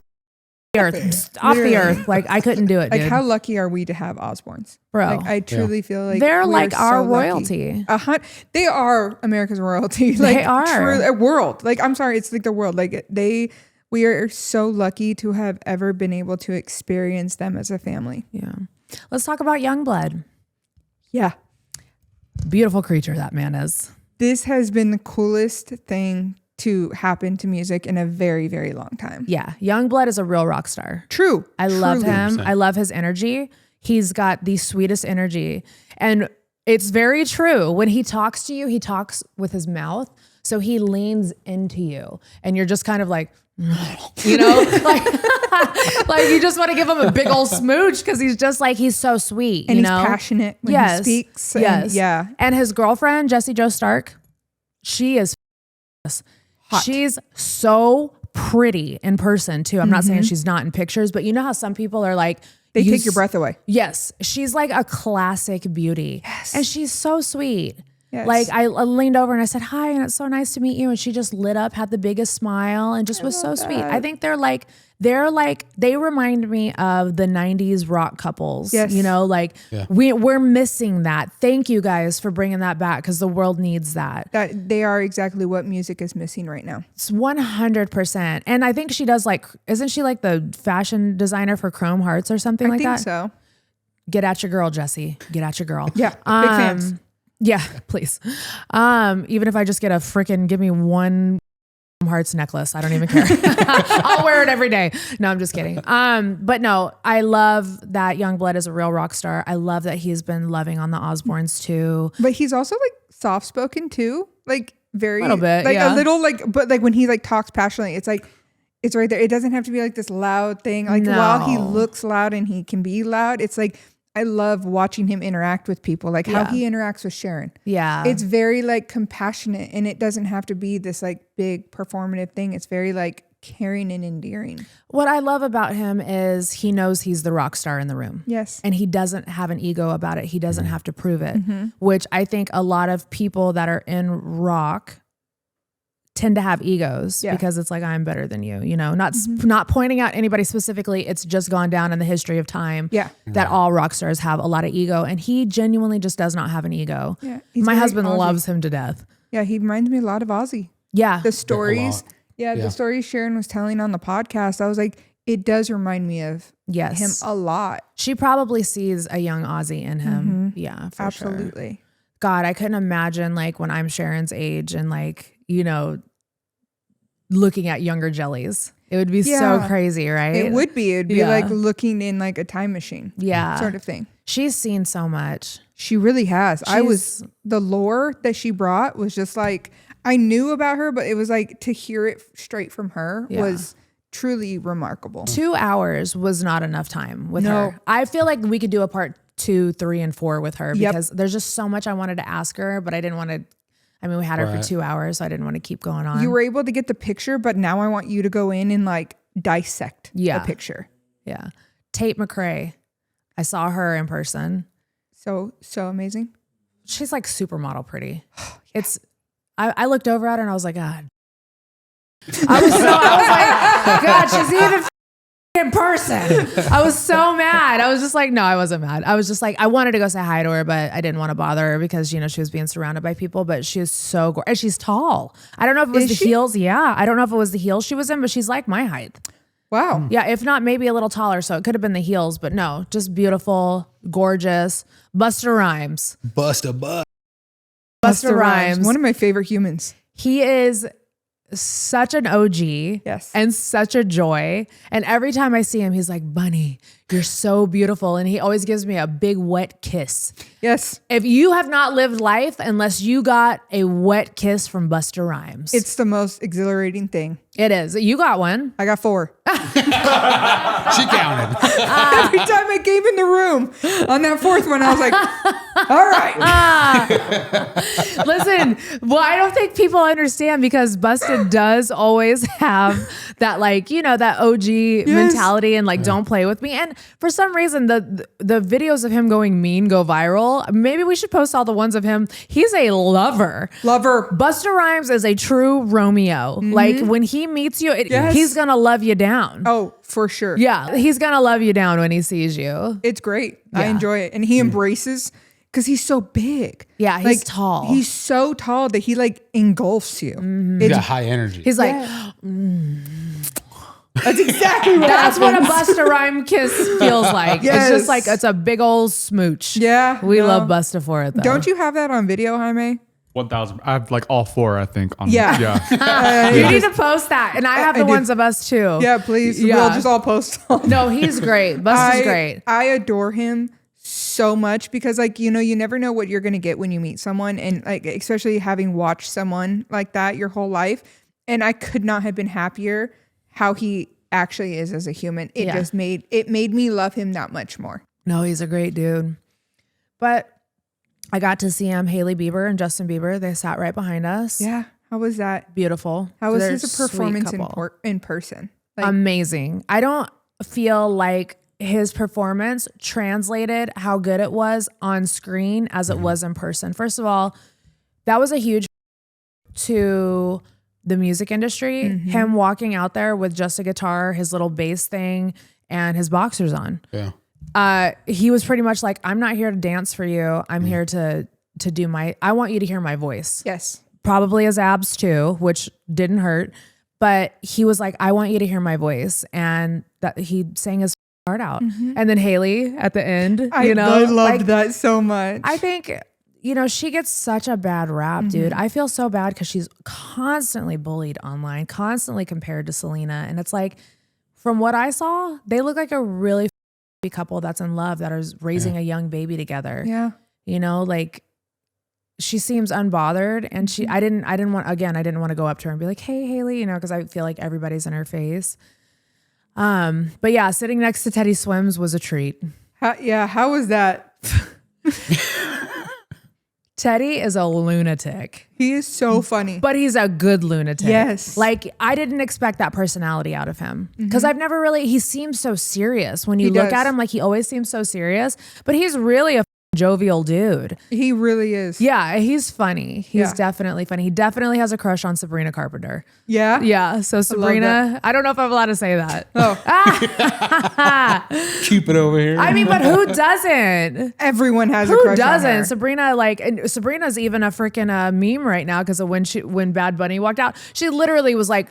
S1: earth, off the earth, like I couldn't do it.
S3: Like,
S1: dude.
S3: how lucky are we to have Osbournes,
S1: bro?
S3: Like, I truly feel like
S1: they're like
S3: so
S1: our
S3: lucky.
S1: royalty.
S3: They are America's royalty. Like,
S1: They are
S3: a world. Like, I'm sorry, it's like the world. Like we are so lucky to have ever been able to experience them as a family.
S1: Yeah. Let's talk about Yungblud.
S3: Yeah.
S1: Beautiful creature that man is.
S3: This has been the coolest thing to happen to music in a very, very long time.
S1: Yeah. Yungblud is a real rock star.
S3: True.
S1: I love
S3: Truly.
S1: him. I love his energy. He's got the sweetest energy. And it's very true. When he talks to you, he talks with his mouth. So he leans into you and you're just kind of like, you know, like you just want to give him a big old smooch because he's just like, he's so sweet.
S3: And
S1: you
S3: he's
S1: know?
S3: passionate when he speaks.
S1: Yes.
S3: Yeah.
S1: And his girlfriend, Jessie Jo Stark, she is hot. She's so pretty in person too. I'm not saying she's not in pictures, but you know how some people are like,
S3: They take your breath away.
S1: Yes. She's like a classic beauty.
S3: Yes.
S1: And she's so sweet.
S3: Yes.
S1: Like I leaned over and I said, hi, and it's so nice to meet you. And she just lit up, had the biggest smile and just was so sweet. I think they remind me of the 90s rock couples.
S3: Yes.
S1: You know, like we're missing that. Thank you guys for bringing that back because the world needs that.
S3: That they are exactly what music is missing right now.
S1: It's 100%. And I think she does isn't she like the fashion designer for Chrome Hearts or something like that?
S3: I think so.
S1: Get at your girl, Jessie. Get at your girl.
S3: Yeah, big fans.
S1: Yeah, please. Even if I just get a freaking give me one Hearts necklace, I don't even care. I'll wear it every day. No, I'm just kidding. But no, I love that Yungblud is a real rock star. I love that he's been loving on the Osbournes too.
S3: But he's also like soft spoken too, like very
S1: little bit,
S3: like
S1: yeah.
S3: a little like, but like when he like talks passionately, it's like it's right there. It doesn't have to be like this loud thing. Like while he looks loud and he can be loud, it's like. I love watching him interact with people, like how he interacts with Sharon.
S1: Yeah.
S3: It's very like compassionate and it doesn't have to be this like big performative thing. It's very like caring and endearing.
S1: What I love about him is he knows he's the rock star in the room.
S3: Yes.
S1: And he doesn't have an ego about it. He doesn't have to prove it, which I think a lot of people that are in rock tend to have egos because it's like, I'm better than you, you know, not pointing out anybody specifically. It's just gone down in the history of time that all rock stars have a lot of ego. And he genuinely just does not have an ego.
S3: Yeah,
S1: my husband loves him to death.
S3: Yeah. He reminds me a lot of Ozzy.
S1: Yeah.
S3: The stories. The stories Sharon was telling on the podcast. I was like, it does remind me of him a lot.
S1: She probably sees a young Ozzy in him. Yeah, for
S3: absolutely.
S1: Sure. God, I couldn't imagine like when I'm Sharon's age and like, you know, looking at younger jellies. It would be so crazy, right?
S3: It would be. It would be like looking in like a time machine.
S1: Yeah.
S3: Sort of thing.
S1: She's seen so much.
S3: She really has. The lore that she brought was just like, I knew about her, but it was like to hear it straight from her was truly remarkable.
S1: 2 hours was not enough time with her. I feel like we could do a part 2, 3, and 4 with her because there's just so much I wanted to ask her, but I didn't want to. I mean, we had her for 2 hours, so I didn't want to keep going on.
S3: You were able to get the picture, but now I want you to go in and like dissect the picture.
S1: Yeah. Tate McRae. I saw her in person.
S3: So amazing.
S1: She's like supermodel pretty. I looked over at her and I was like, God. I was like, God, she's even in person. I was so mad. I was just like, no, I wasn't mad. I was just like, I wanted to go say hi to her, but I didn't want to bother her because, you know, she was being surrounded by people, but she is so gorgeous. And she's tall. I don't know if it was the heels. Yeah. I don't know if it was the heels she was in, but she's like my height.
S3: Wow.
S1: Yeah. If not, maybe a little taller. So it could have been the heels, but no, just beautiful, gorgeous. Busta Rhymes.
S2: Busta
S1: Rhymes.
S3: One of my favorite humans.
S1: He is such an OG and such a joy. And every time I see him, he's like, Bunnie, you're so beautiful. And he always gives me a big wet kiss.
S3: Yes.
S1: If you have not lived life unless you got a wet kiss from Busta Rhymes.
S3: It's the most exhilarating thing.
S1: It is. You got one.
S3: I got 4.
S2: She counted.
S3: Every time I came in the room on that 4th one, I was like, all right.
S1: Listen, well, I don't think people understand because Busta does always have that, like, you know, that OG mentality and like, don't play with me. And for some reason, the videos of him going mean go viral. Maybe we should post all the ones of him. He's a lover. Busta Rhymes is a true Romeo. Like when he meets you, he's going to love you down.
S3: Oh, for sure.
S1: Yeah. He's going to love you down when he sees you.
S3: It's great. Yeah. I enjoy it. And he embraces because he's so big.
S1: Yeah. He's like, tall.
S3: He's so tall that he like engulfs you.
S2: He's got high energy.
S1: He's like,
S3: That's exactly what
S1: That's
S3: happens.
S1: what a Busta Rhyme kiss feels like.
S3: Yes.
S1: It's just like, it's a big old smooch.
S3: Yeah.
S1: We love Busta for it though.
S3: Don't you have that on video, Jaime?
S5: 1,000. I have like all 4, I think. On,
S1: You need to post that. And I have the ones of us too.
S3: Yeah, please.
S1: Yeah.
S3: We'll just all post them.
S1: No, he's great. Busta's great.
S3: I adore him so much because like, you know, you never know what you're going to get when you meet someone. And like, especially having watched someone like that your whole life. And I could not have been happier how he actually is as a human. It just made me love him that much more.
S1: No, he's a great dude. But I got to see him, Hailey Bieber and Justin Bieber. They sat right behind us.
S3: Yeah. How was that?
S1: Beautiful.
S3: How was
S1: They're
S3: his performance in person? Like,
S1: amazing. I don't feel like his performance translated how good it was on screen as it was in person. First of all, that was a huge to the music industry. Him walking out there with just a guitar, his little bass thing, and his boxers on.
S2: Yeah.
S1: He was pretty much like, I'm not here to dance for you. I'm here to do I want you to hear my voice.
S3: Yes.
S1: Probably his abs too, which didn't hurt. But he was like, I want you to hear my voice. And that he sang his heart out. And then Haley at the end,
S3: I loved that so much.
S1: I think, she gets such a bad rap, dude. I feel so bad because she's constantly bullied online, constantly compared to Selena. And it's like, from what I saw, they look like a really couple that's in love, that is raising a young baby together.
S3: Yeah.
S1: Like she seems unbothered, and I didn't want to go up to her and be like, hey, Haley, because I feel like everybody's in her face. But yeah, sitting next to Teddy Swims was a treat.
S3: How was that?
S1: Teddy is a lunatic.
S3: He is so funny.
S1: But he's a good lunatic.
S3: Yes.
S1: Like, I didn't expect that personality out of him. Because I've never really, he seems so serious. When you look at him, like, he always seems so serious. But he's really a jovial dude.
S3: He really is.
S1: Yeah, he's funny. He's definitely funny. He definitely has a crush on Sabrina Carpenter.
S3: Yeah?
S1: Yeah. So Sabrina, I don't know if I'm allowed to say that.
S3: Oh.
S2: Cupid over here.
S1: I mean, but who doesn't?
S3: Everyone has a
S1: Who
S3: crush
S1: doesn't?
S3: on her.
S1: Sabrina, and Sabrina's even a freaking meme right now because of when Bad Bunny walked out. She literally was like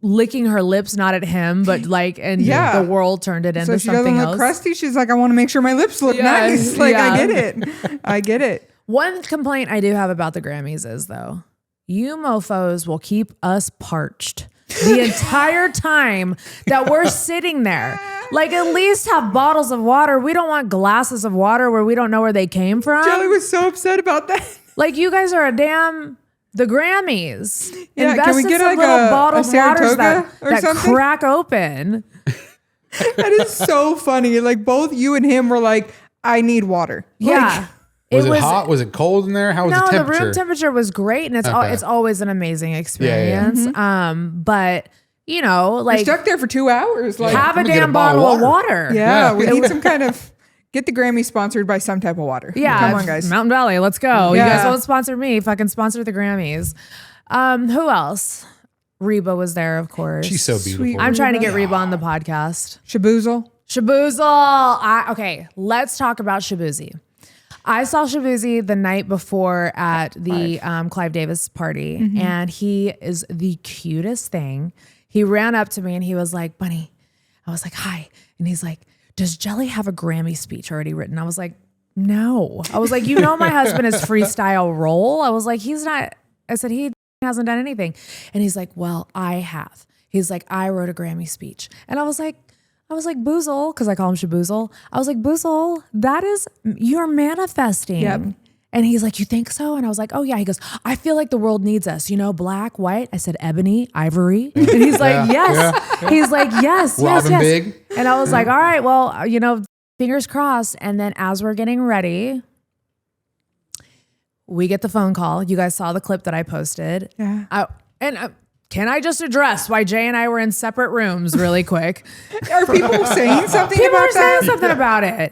S1: licking her lips, not at him, but the world turned it into
S3: so she
S1: something
S3: doesn't
S1: else.
S3: look crusty. She's like, I want to make sure my lips look nice. Like, I get it.
S1: One complaint I do have about the Grammys is, though, you mofos will keep us parched the entire time that we're sitting there. Like, at least have bottles of water. We don't want glasses of water where we don't know where they came from.
S3: Jelly was so upset about that.
S1: Like, you guys are the Grammys.
S3: Yeah,
S1: Invest
S3: can we
S1: in
S3: get
S1: some
S3: like
S1: little
S3: a
S1: bottled waters that
S3: something?
S1: crack open.
S3: That is so funny. Like, both you and him were like, I need water.
S1: Yeah.
S2: Was it hot? Was it cold in there? How was the temperature?
S1: The room temperature was great, and it's always an amazing experience. But
S3: We're stuck there for 2 hours. Like,
S1: have a damn bottle of water.
S3: Yeah, we need some kind of get the Grammy sponsored by some type of water.
S1: Yeah,
S3: come on, guys.
S1: Mountain Valley, let's go.
S3: Yeah.
S1: You guys won't sponsor me. Fucking sponsor the Grammys. Who else? Reba was there, of course.
S2: She's so beautiful.
S3: Sweet
S1: I'm trying to get Reba on the podcast.
S3: Shaboozey.
S1: Okay, let's talk about Shaboozey. I saw Shaboozey the night before at the Clive Davis party, and he is the cutest thing. He ran up to me and he was like, Bunnie. I was like, hi. And he's like, does Jelly have a Grammy speech already written? I was like, no. I was like, my husband is freestyle roll. I was like, he's not. I said, he hasn't done anything. And he's like, well, I have. He's like, I wrote a Grammy speech. And I was like, Boozle, because I call him Shaboozle. I was like, Boozle, you're manifesting. Yep. And he's like, you think so? And I was like, oh yeah. He goes, I feel like the world needs us. Black, white. I said, ebony, ivory. And he's like, yes. Yeah. He's like, yes,
S2: Robin
S1: yes.
S2: Big.
S1: And I was like, all right, well, fingers crossed. And then as we're getting ready, we get the phone call. You guys saw the clip that I posted.
S3: Yeah.
S1: Can I just address why Jay and I were in separate rooms really quick?
S3: Are people saying something
S1: people
S3: about
S1: are saying something about it.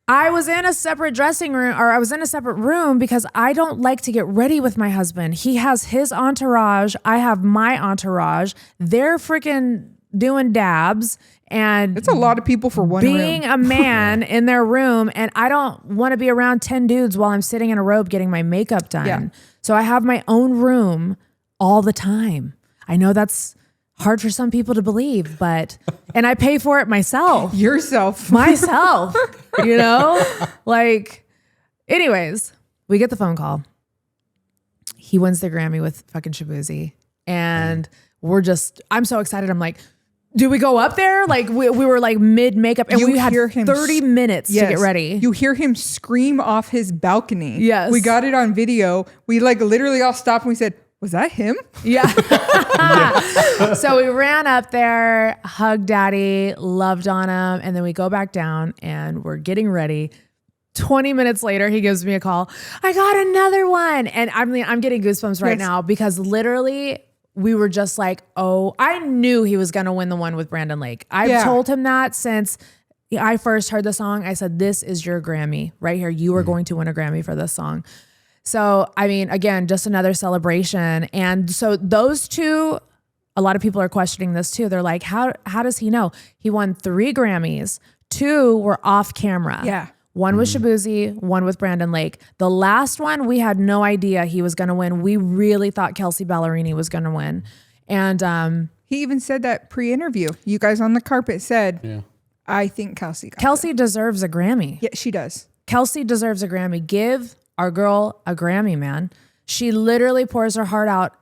S1: I was in a separate dressing room, or I was in a separate room because I don't like to get ready with my husband. He has his entourage. I have my entourage. They're freaking doing dabs. And
S3: it's a lot of people for one
S1: being
S3: room.
S1: a man in their room, and I don't want to be around 10 dudes while I'm sitting in a robe getting my makeup done. Yeah. So I have my own room all the time. I know that's hard for some people to believe, and I pay for it myself. Myself, anyways, we get the phone call. He wins the Grammy with fucking Shaboozey. And I'm so excited. I'm like, do we go up there? Like we were like mid makeup and we had 30 minutes to get ready.
S3: You hear him scream off his balcony.
S1: Yes.
S3: We got it on video. We literally all stopped and we said, was that him?
S1: Yeah. So we ran up there, hugged Daddy, loved on him. And then we go back down and we're getting ready. 20 minutes later, he gives me a call. I got another one. And I'm getting goosebumps right now because literally we were just like, oh, I knew he was going to win the one with Brandon Lake. I've told him that since I first heard the song, I said, this is your Grammy right here. You are going to win a Grammy for this song. So, I mean, again, just another celebration. And so those two, a lot of people are questioning this too. They're like, how does he know? He won 3 Grammys. 2 were off camera.
S3: Yeah.
S1: One with Shaboozey, one with Brandon Lake. The last one, we had no idea he was going to win. We really thought Kelsey Ballerini was going to win. And
S3: he even said that pre-interview. You guys on the carpet said, I think Kelsey got
S1: Kelsey deserves a Grammy.
S3: Yeah, she does.
S1: Kelsey deserves a Grammy. Give our girl a Grammy, man. She literally pours her heart out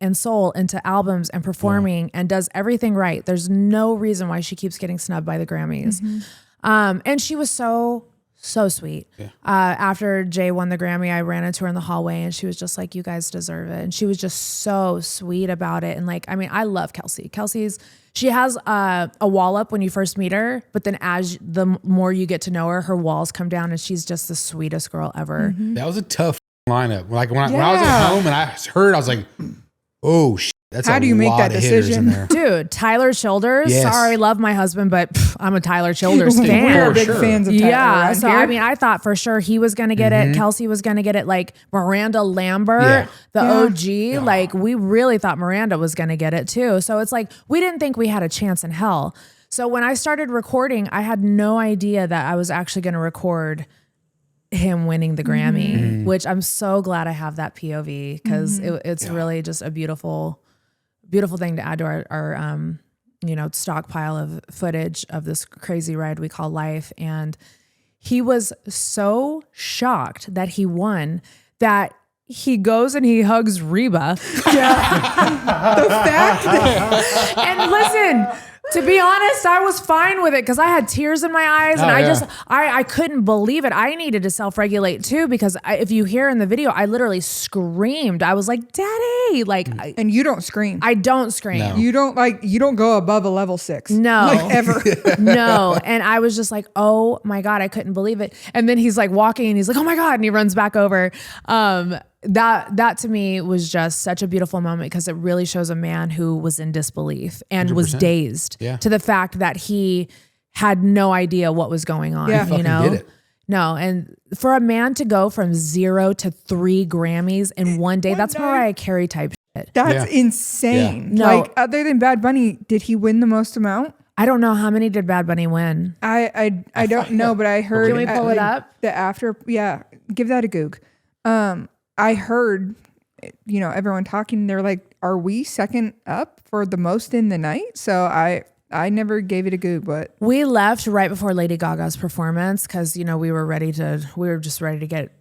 S1: and soul into albums and performing and does everything right. There's no reason why she keeps getting snubbed by the Grammys. And she was so sweet. Yeah. After Jay won the Grammy, I ran into her in the hallway and she was just like, you guys deserve it. And she was just so sweet about it. And like, I mean, I love Kelsey. She has a wall up when you first meet her, but then as the more you get to know her, her walls come down and she's just the sweetest girl ever.
S2: That was a tough lineup. Like when I was at home and I heard, I was like, oh shit. That's
S3: how do you make that decision?
S1: Dude, Tyler Childers.
S2: Yes.
S1: Sorry, love my husband, but I'm a Tyler Childers fan.
S3: We're big fans of Tyler.
S1: Yeah. So,
S3: here.
S1: I mean, I thought for sure he was going to get it. Kelsey was going to get it. Like Miranda Lambert, the OG. Like we really thought Miranda was going to get it too. So it's like, we didn't think we had a chance in hell. So when I started recording, I had no idea that I was actually going to record him winning the Grammy, which I'm so glad I have that POV because it's really just a beautiful thing to add to our stockpile of footage of this crazy ride we call life. And he was so shocked that he won that he goes and he hugs Reba. Yeah. The fact that, and listen, to be honest, I was fine with it because I had tears in my eyes and I couldn't believe it. I needed to self-regulate too because if you hear in the video, I literally screamed. I was like, Daddy, like,
S3: and you don't scream.
S1: I don't scream.
S2: No.
S3: You don't go above a level 6.
S1: No,
S3: like ever.
S1: No. And I was just like, oh my God, I couldn't believe it. And then he's like walking and he's like, oh my God. And he runs back over. That to me was just such a beautiful moment because it really shows a man who was in disbelief and 100%. Was dazed to the fact that he had no idea what was going on.
S3: Yeah.
S1: You know?
S2: Did it.
S1: No, and for a man to go from 0 to 3 Grammys in one day, that's Mariah Carey type shit.
S3: That's insane.
S1: No.
S3: Like other than Bad Bunny, did he win the most amount?
S1: I don't know how many did Bad Bunny win.
S3: I don't know, but I heard.
S1: Can we pull it up?
S3: The after, give that a goog. I heard, everyone talking. They're like, "Are we second up for the most in the night?" So I never gave it a goog, but
S1: we left right before Lady Gaga's performance because we were just ready to get.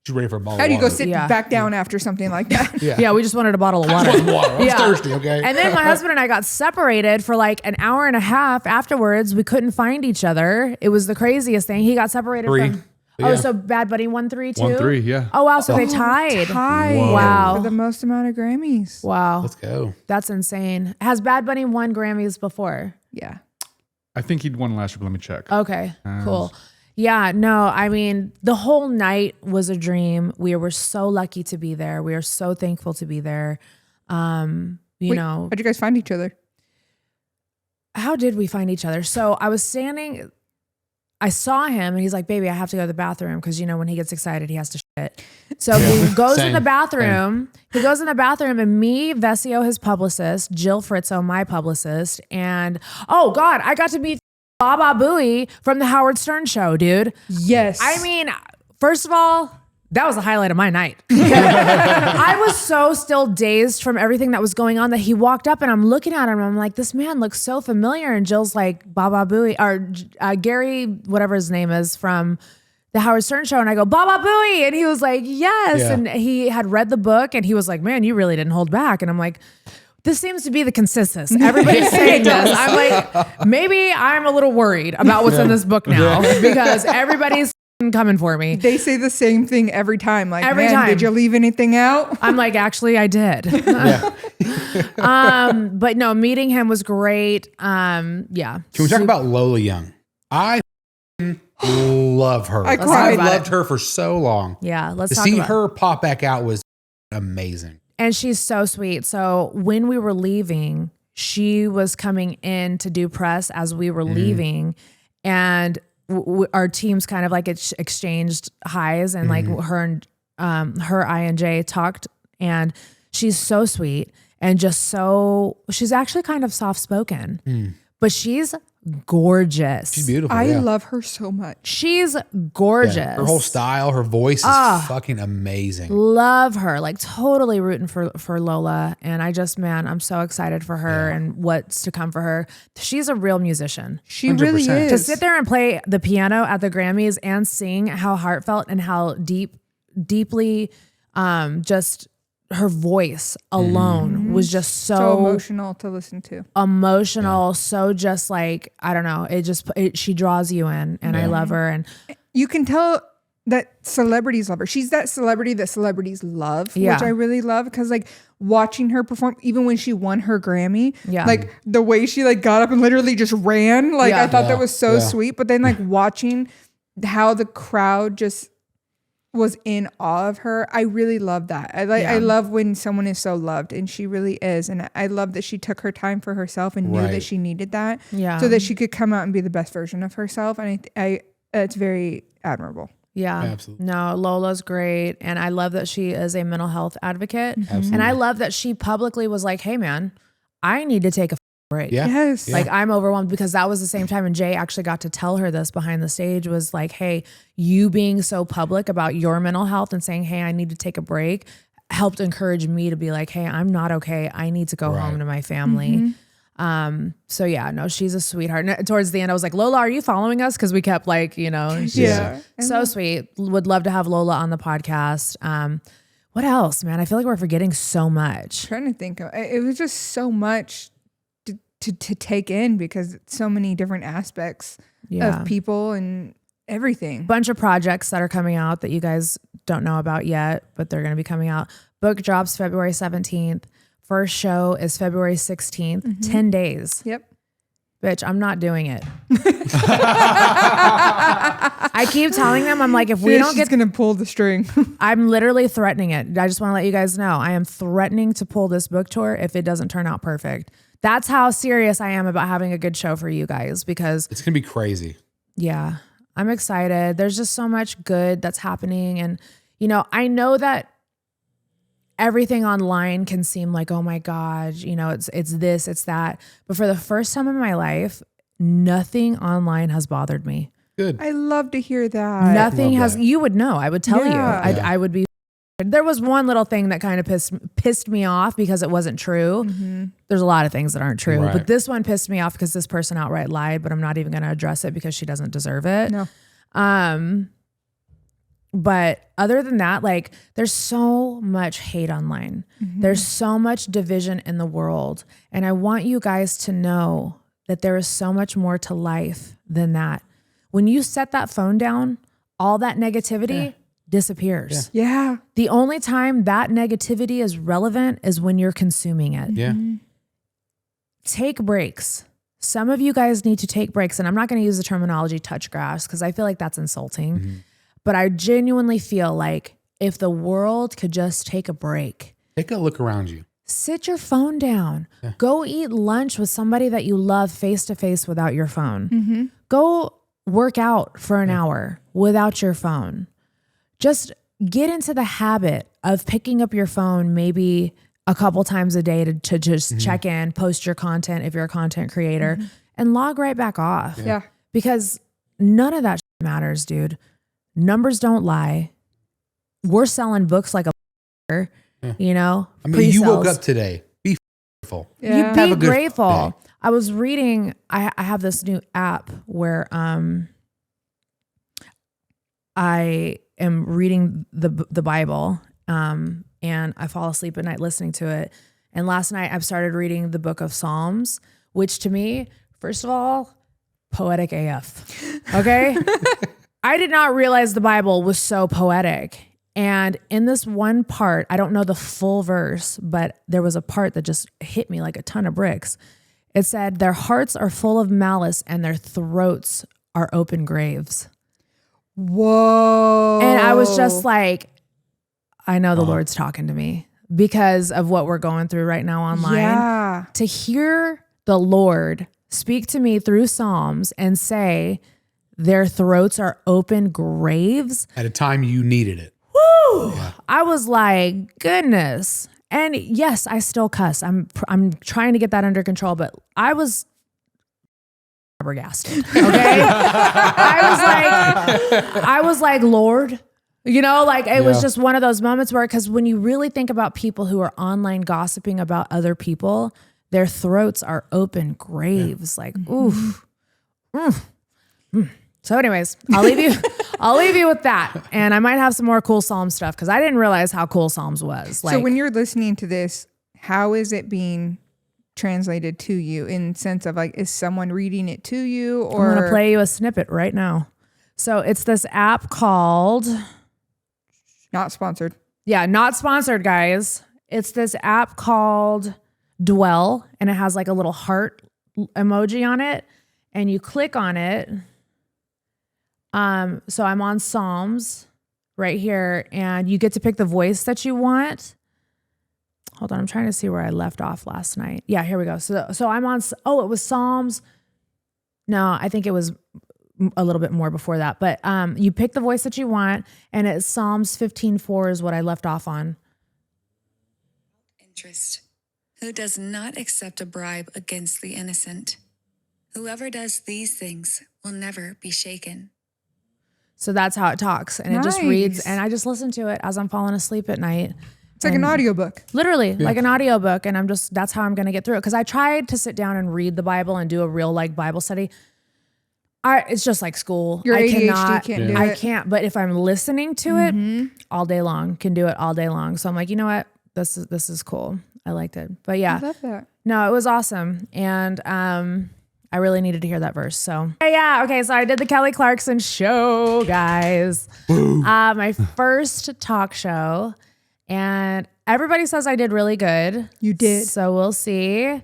S2: She's ready for a bottle.
S3: How do you
S2: of water.
S3: go sit back down after something like that?
S1: Yeah, we just wanted a bottle of water.
S2: I was thirsty. Okay.
S1: And then my husband and I got separated for like an hour and a half afterwards. We couldn't find each other. It was the craziest thing. He got separated
S2: 3.
S1: from. Oh, so Bad Bunny 1-3 too?
S5: 1-3, yeah.
S1: Oh wow, so they tied.
S3: Wow. For the most amount of Grammys.
S1: Wow.
S2: Let's go.
S1: That's insane. Has Bad Bunny won Grammys before?
S3: Yeah.
S5: I think he'd won last year, but let me check.
S1: Okay, cool. Yeah, no, I mean, the whole night was a dream. We were so lucky to be there. We are so thankful to be there. How'd you
S3: guys find each other?
S1: How did we find each other? So I was standing, I saw him and he's like, baby, I have to go to the bathroom because, when he gets excited, he has to shit. So he goes in the bathroom. He goes in the bathroom and me, Vesio, his publicist, Jill Fritzo, my publicist, and oh God, I got to meet Baba Booey from the Howard Stern show, dude.
S3: Yes.
S1: I mean, first of all, that was the highlight of my night. I was so still dazed from everything that was going on that he walked up and I'm looking at him and I'm like, this man looks so familiar. And Jill's like, Baba Booey, or Gary, whatever his name is, from the Howard Stern show. And I go, Baba Booey. And he was like, yes. Yeah. And he had read the book and he was like, man, you really didn't hold back. And I'm like, this seems to be the consensus. Everybody's saying this. I'm like, maybe I'm a little worried about what's in this book now because everybody's coming for me.
S3: They say the same thing every time. Like,
S1: every time.
S3: Did you leave anything out?
S1: I'm like, actually, I did. But no, meeting him was great. Yeah.
S2: Can we talk about Lola Young? I love her.
S3: I cried.
S2: I loved her for so long.
S1: Yeah, let's
S2: to
S1: talk
S2: see
S1: about
S2: her pop back out was amazing.
S1: And she's so sweet. So when we were leaving, she was coming in to do press as we were leaving. and our teams kind of like exchanged highs, and like her I and Jay talked, and she's so sweet and she's actually kind of soft spoken, but she's gorgeous.
S2: She's beautiful.
S3: I love her so much.
S1: She's gorgeous.
S2: Yeah. Her whole style, her voice is fucking amazing.
S1: Love her. Like totally rooting for Lola. And I'm so excited for her and what's to come for her. She's a real musician.
S3: She
S2: 100%.
S3: really is.
S1: To sit there and play the piano at the Grammys and sing how heartfelt and how deeply just her voice alone was just
S3: so emotional to listen to.
S1: Emotional. So just like, I don't know, she draws you in, and I love her. And
S3: you can tell that celebrities love her. She's that celebrity that celebrities love, which I really love, because like watching her perform, even when she won her Grammy, like the way she like got up and literally just ran, like I thought that was so sweet. But then like watching how the crowd just was in awe of her, I really love that. I love when someone is so loved, and she really is. And I love that she took her time for herself and knew that she needed that, so that she could come out and be the best version of herself. And it's very admirable.
S1: Yeah,
S2: absolutely.
S1: No, Lola's great, and I love that she is a mental health advocate,
S2: Absolutely.
S1: and I love that she publicly was like, "Hey, man, I need to take a break."
S2: Yeah.
S3: Yes.
S1: Like I'm overwhelmed, because that was the same time, and Jay actually got to tell her this behind the stage, was like, hey, you being so public about your mental health and saying, hey, I need to take a break, helped encourage me to be like, hey, I'm not okay. I need to go home to my family. So yeah, no, she's a sweetheart. And towards the end, I was like, Lola, are you following us? Cause we kept like, she's so sweet. Would love to have Lola on the podcast. What else, man? I feel like we're forgetting so much.
S3: I'm trying to think of it. Was just so much to take in, because it's so many different aspects of people and everything.
S1: Bunch of projects that are coming out that you guys don't know about yet, but they're going to be coming out. Book drops February 17th. First show is February 16th. 10 days.
S3: Yep.
S1: Bitch, I'm not doing it. I keep telling them, I'm like, if we don't get,
S3: gonna pull the string.
S1: I'm literally threatening it. I just want to let you guys know, I am threatening to pull this book tour if it doesn't turn out perfect. That's how serious I am about having a good show for you guys, because
S2: it's going to be crazy.
S1: Yeah, I'm excited. There's just so much good that's happening. And, I know that everything online can seem like, oh my God, it's this, it's that. But for the first time in my life, nothing online has bothered me.
S2: Good.
S3: I love to hear that.
S1: Nothing has, you would know, I would tell you.
S3: Yeah.
S1: I would be. There was one little thing that kind of pissed me off because it wasn't true. There's a lot of things that aren't true, but this one pissed me off because this person outright lied, but I'm not even going to address it because she doesn't deserve it.
S3: No.
S1: But other than that, like, there's so much hate online. There's so much division in the world. And I want you guys to know that there is so much more to life than that. When you set that phone down, all that negativity disappears.
S3: Yeah.
S1: The only time that negativity is relevant is when you're consuming it.
S2: Yeah.
S1: Take breaks. Some of you guys need to take breaks. And I'm not going to use the terminology touch grass because I feel like that's insulting. But I genuinely feel like if the world could just take a break.
S2: Take a look around you.
S1: Sit your phone down. Go eat lunch with somebody that you love face to face without your phone. Go work out for an hour without your phone. Just get into the habit of picking up your phone maybe a couple times a day to just check in, post your content if you're a content creator, and log right back off.
S3: Yeah.
S1: Because none of that matters, dude. Numbers don't lie. We're selling books like a I mean,
S2: pre-sales. You woke up today. Be grateful.
S3: Yeah.
S1: You be grateful. Day. I was reading, I have this new app where I am reading the Bible and I fall asleep at night listening to it. And last night I've started reading the book of Psalms, which to me, first of all, poetic AF. Okay? I did not realize the Bible was so poetic. And in this one part, I don't know the full verse, but there was a part that just hit me like a ton of bricks. It said, their hearts are full of malice and their throats are open graves.
S3: Whoa.
S1: And I was just like, I know the Lord's talking to me because of what we're going through right now online.
S3: Yeah.
S1: To hear the Lord speak to me through Psalms and say their throats are open graves.
S2: At a time you needed it.
S1: Woo! Yeah. I was like, goodness. And yes, I still cuss. I'm trying to get that under control, but I was flabbergasted. Okay. I was like, Lord, you know, like it was just one of those moments where, because when you really think about people who are online gossiping about other people, their throats are open graves. Like, oof. So anyways, I'll leave you with that. And I might have some more cool Psalm stuff because I didn't realize how cool Psalms was. Like,
S3: so when you're listening to this, how is it being translated to you in sense of like, is someone reading it to you? Or
S1: I'm going to play you a snippet right now. So it's this app called...
S3: Not sponsored.
S1: Yeah, not sponsored, guys. It's this app called Dwell, and it has like a little heart emoji on it, and you click on it. So I'm on Psalms right here, and you get to pick the voice that you want. Hold on, I'm trying to see where I left off last night. Yeah, here we go. So I'm on, it was Psalms. No, I think it was a little bit more before that, but you pick the voice that you want, and it's Psalms 15:4 is what I left off on.
S6: Interest. Who does not accept a bribe against the innocent? Whoever does these things will never be shaken.
S1: So that's how it talks, and it just reads, and I just listen to it as I'm falling asleep at night.
S3: It's like an audiobook.
S1: Literally, like an audiobook, and that's how I'm going to get through it, because I tried to sit down and read the Bible and do a real like Bible study. It's just like school.
S3: Your ADHD can't do it.
S1: I can't, but if I'm listening to it all day long, can do it all day long. So I'm like, you know what? This is cool. I liked it. But yeah.
S3: I love that.
S1: No, it was awesome. And I really needed to hear that verse. So yeah. Okay. So I did the Kelly Clarkson show, guys. My first talk show, and everybody says I did really good.
S3: You did.
S1: So we'll see.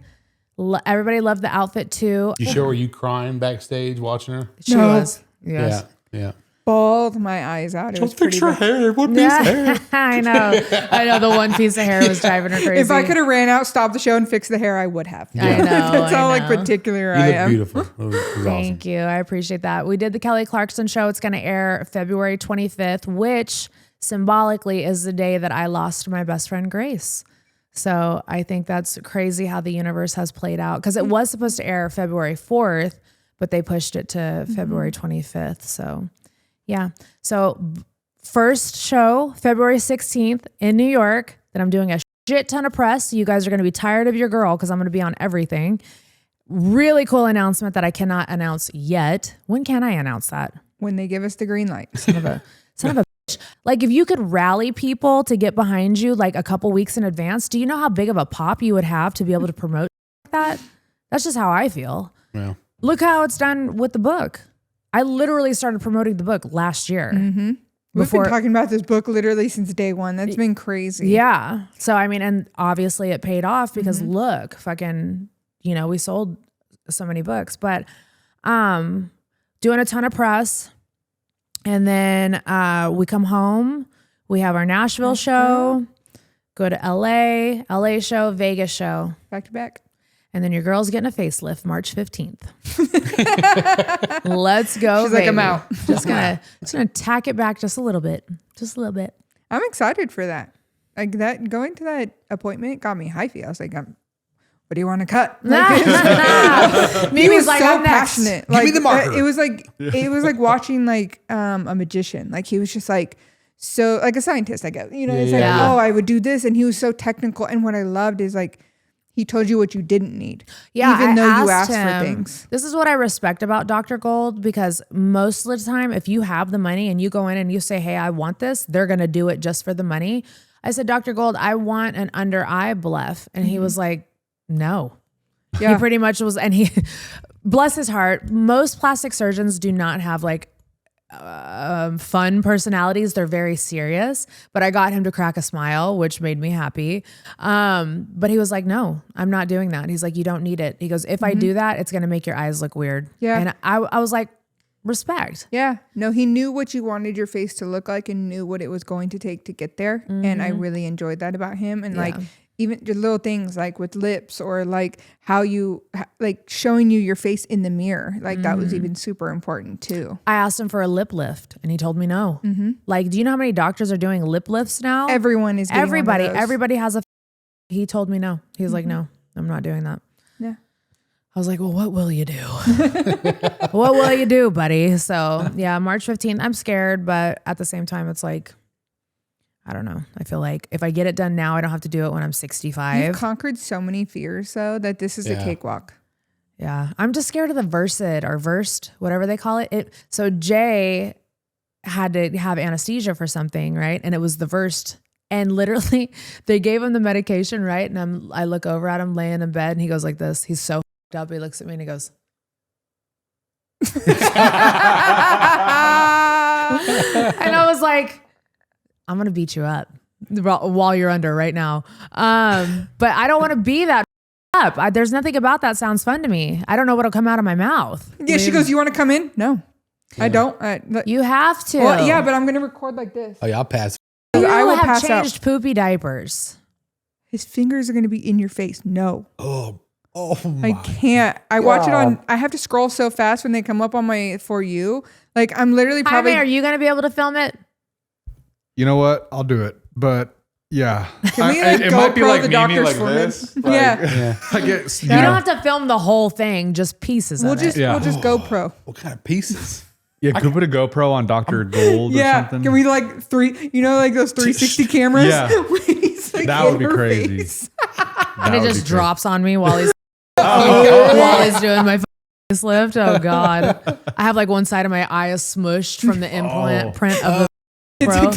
S1: Everybody loved the outfit too.
S2: You sure were you crying backstage watching her?
S1: She was. Yes.
S2: Yeah.
S3: Bawled my eyes out. It was pretty bad.
S2: Hair. One piece of hair.
S1: I know. The one piece of hair was driving her crazy.
S3: If I could have ran out, stopped the show, and fixed the hair, I would have.
S1: I know.
S3: That's how like particular I am.
S2: You look beautiful. It was
S1: Thank you. I appreciate that. We did the Kelly Clarkson show. It's going to air February 25th, which symbolically is the day that I lost my best friend, Grace. So I think that's crazy how the universe has played out, because it was supposed to air February 4th, but they pushed it to February 25th. So yeah. So first show, February 16th in New York, that I'm doing a shit ton of press. You guys are going to be tired of your girl, because I'm going to be on everything. Really cool announcement that I cannot announce yet. When can I announce that?
S3: When they give us the green light.
S1: Son of a bitch. Like, if you could rally people to get behind you like a couple weeks in advance, do you know how big of a pop you would have to be able to promote that? That's just how I feel.
S2: Yeah.
S1: Look how it's done with the book. I literally started promoting the book last year.
S3: Mm-hmm. We've been talking about this book literally since day one. That's been crazy.
S1: Yeah. So, I mean, and obviously it paid off, because look, fucking, we sold so many books, but doing a ton of press. And then we come home, we have our Nashville show, go to LA show, Vegas show.
S3: Back to back.
S1: And then your girl's getting a facelift March 15th. Let's go.
S3: She's like, I'm out.
S1: Just gonna tack it back just a little bit. Just a little bit.
S3: I'm excited for that. Like that, going to that appointment got me hypey. I was like, what do you want to cut? Like,
S1: he was like,
S3: so
S1: I'm
S3: passionate.
S2: Next. Give me the marker.
S3: It was like watching like a magician. Like he was just like so like a scientist. I guess it's like, oh, I would do this, and he was so technical. And what I loved is like he told you what you didn't need.
S1: Yeah,
S3: even though you asked
S1: him,
S3: for things.
S1: This is what I respect about Dr. Gold, because most of the time, if you have the money and you go in and you say, hey, I want this, they're gonna do it just for the money. I said, Dr. Gold, I want an under eye bluff, and he was like, no. Yeah. He pretty much was, and he, bless his heart, most plastic surgeons do not have like fun personalities. They're very serious, but I got him to crack a smile, which made me happy. But he was like, no, I'm not doing that. He's like, you don't need it. He goes, if I do that, it's going to make your eyes look weird.
S3: Yeah.
S1: And I was like, respect.
S3: Yeah. No, he knew what you wanted your face to look like and knew what it was going to take to get there. And I really enjoyed that about him. And like, even the little things like with lips or like how you like showing you your face in the mirror. Like that was even super important too.
S1: I asked him for a lip lift and he told me no. Like, do you know how many doctors are doing lip lifts now?
S3: Everyone is getting one of those.
S1: Everybody has a. He told me no. He was like, no, I'm not doing that.
S3: Yeah.
S1: I was like, well, what will you do? What will you do, buddy? So yeah, March 15th, I'm scared, but at the same time, it's like, I don't know. I feel like if I get it done now, I don't have to do it when I'm 65.
S3: You've conquered so many fears though, that this is a cakewalk.
S1: Yeah. I'm just scared of the versed, whatever they call it. So Jay had to have anesthesia for something, right? And it was the versed. And literally they gave him the medication, right? And I look over at him laying in bed and he goes like this. He's so f***ed up. He looks at me and he goes. And I was like, I'm going to beat you up while you're under right now. But I don't want to be that up. There's nothing about that sounds fun to me. I don't know what'll come out of my mouth.
S3: Yeah, she goes, you want to come in? No, I don't.
S1: You have to.
S3: Well, yeah, but I'm going to record like this.
S2: Oh yeah, I'll pass.
S3: I will
S1: have
S3: pass
S1: changed
S3: out.
S1: poopy diapers.
S3: His fingers are going to be in your face. No.
S2: Oh my.
S3: I can't. I watch it on, I have to scroll so fast when they come up on my For You. Like I'm literally probably.
S1: Jaime, are you going to be able to film it?
S5: You know what? I'll do it. But yeah.
S3: Can we like
S5: it might be
S3: GoPro
S5: like
S3: the
S5: Mimi
S3: doctor's
S5: like
S3: forehead?
S5: this. Like,
S3: Yeah.
S5: I get,
S1: You don't have to film the whole thing, just pieces
S3: We'll
S1: of
S3: just,
S1: it.
S3: we'll just GoPro.
S2: What kind of pieces?
S5: Yeah, could we put a GoPro on Dr. Gold or
S3: Yeah.
S5: something?
S3: Can we like like those 360 cameras?
S5: Yeah.
S3: He's, like,
S5: That would
S3: in
S5: be
S3: her
S5: crazy.
S3: face.
S1: And it
S5: would
S1: just
S5: be
S1: drops on me while he's while he's doing my lift. Oh God. I have like one side of my eye is smushed from the implant print of the Pro.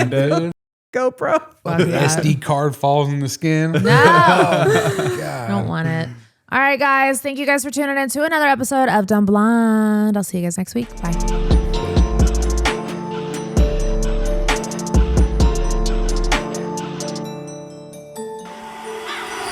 S2: Dude.
S3: GoPro.
S1: Fuck
S2: The
S1: that.
S2: SD card falls in the skin.
S1: No.
S2: God.
S1: Don't want it. All right, guys. Thank you guys for tuning in to another episode of Dumb Blonde. I'll see you guys next week. Bye.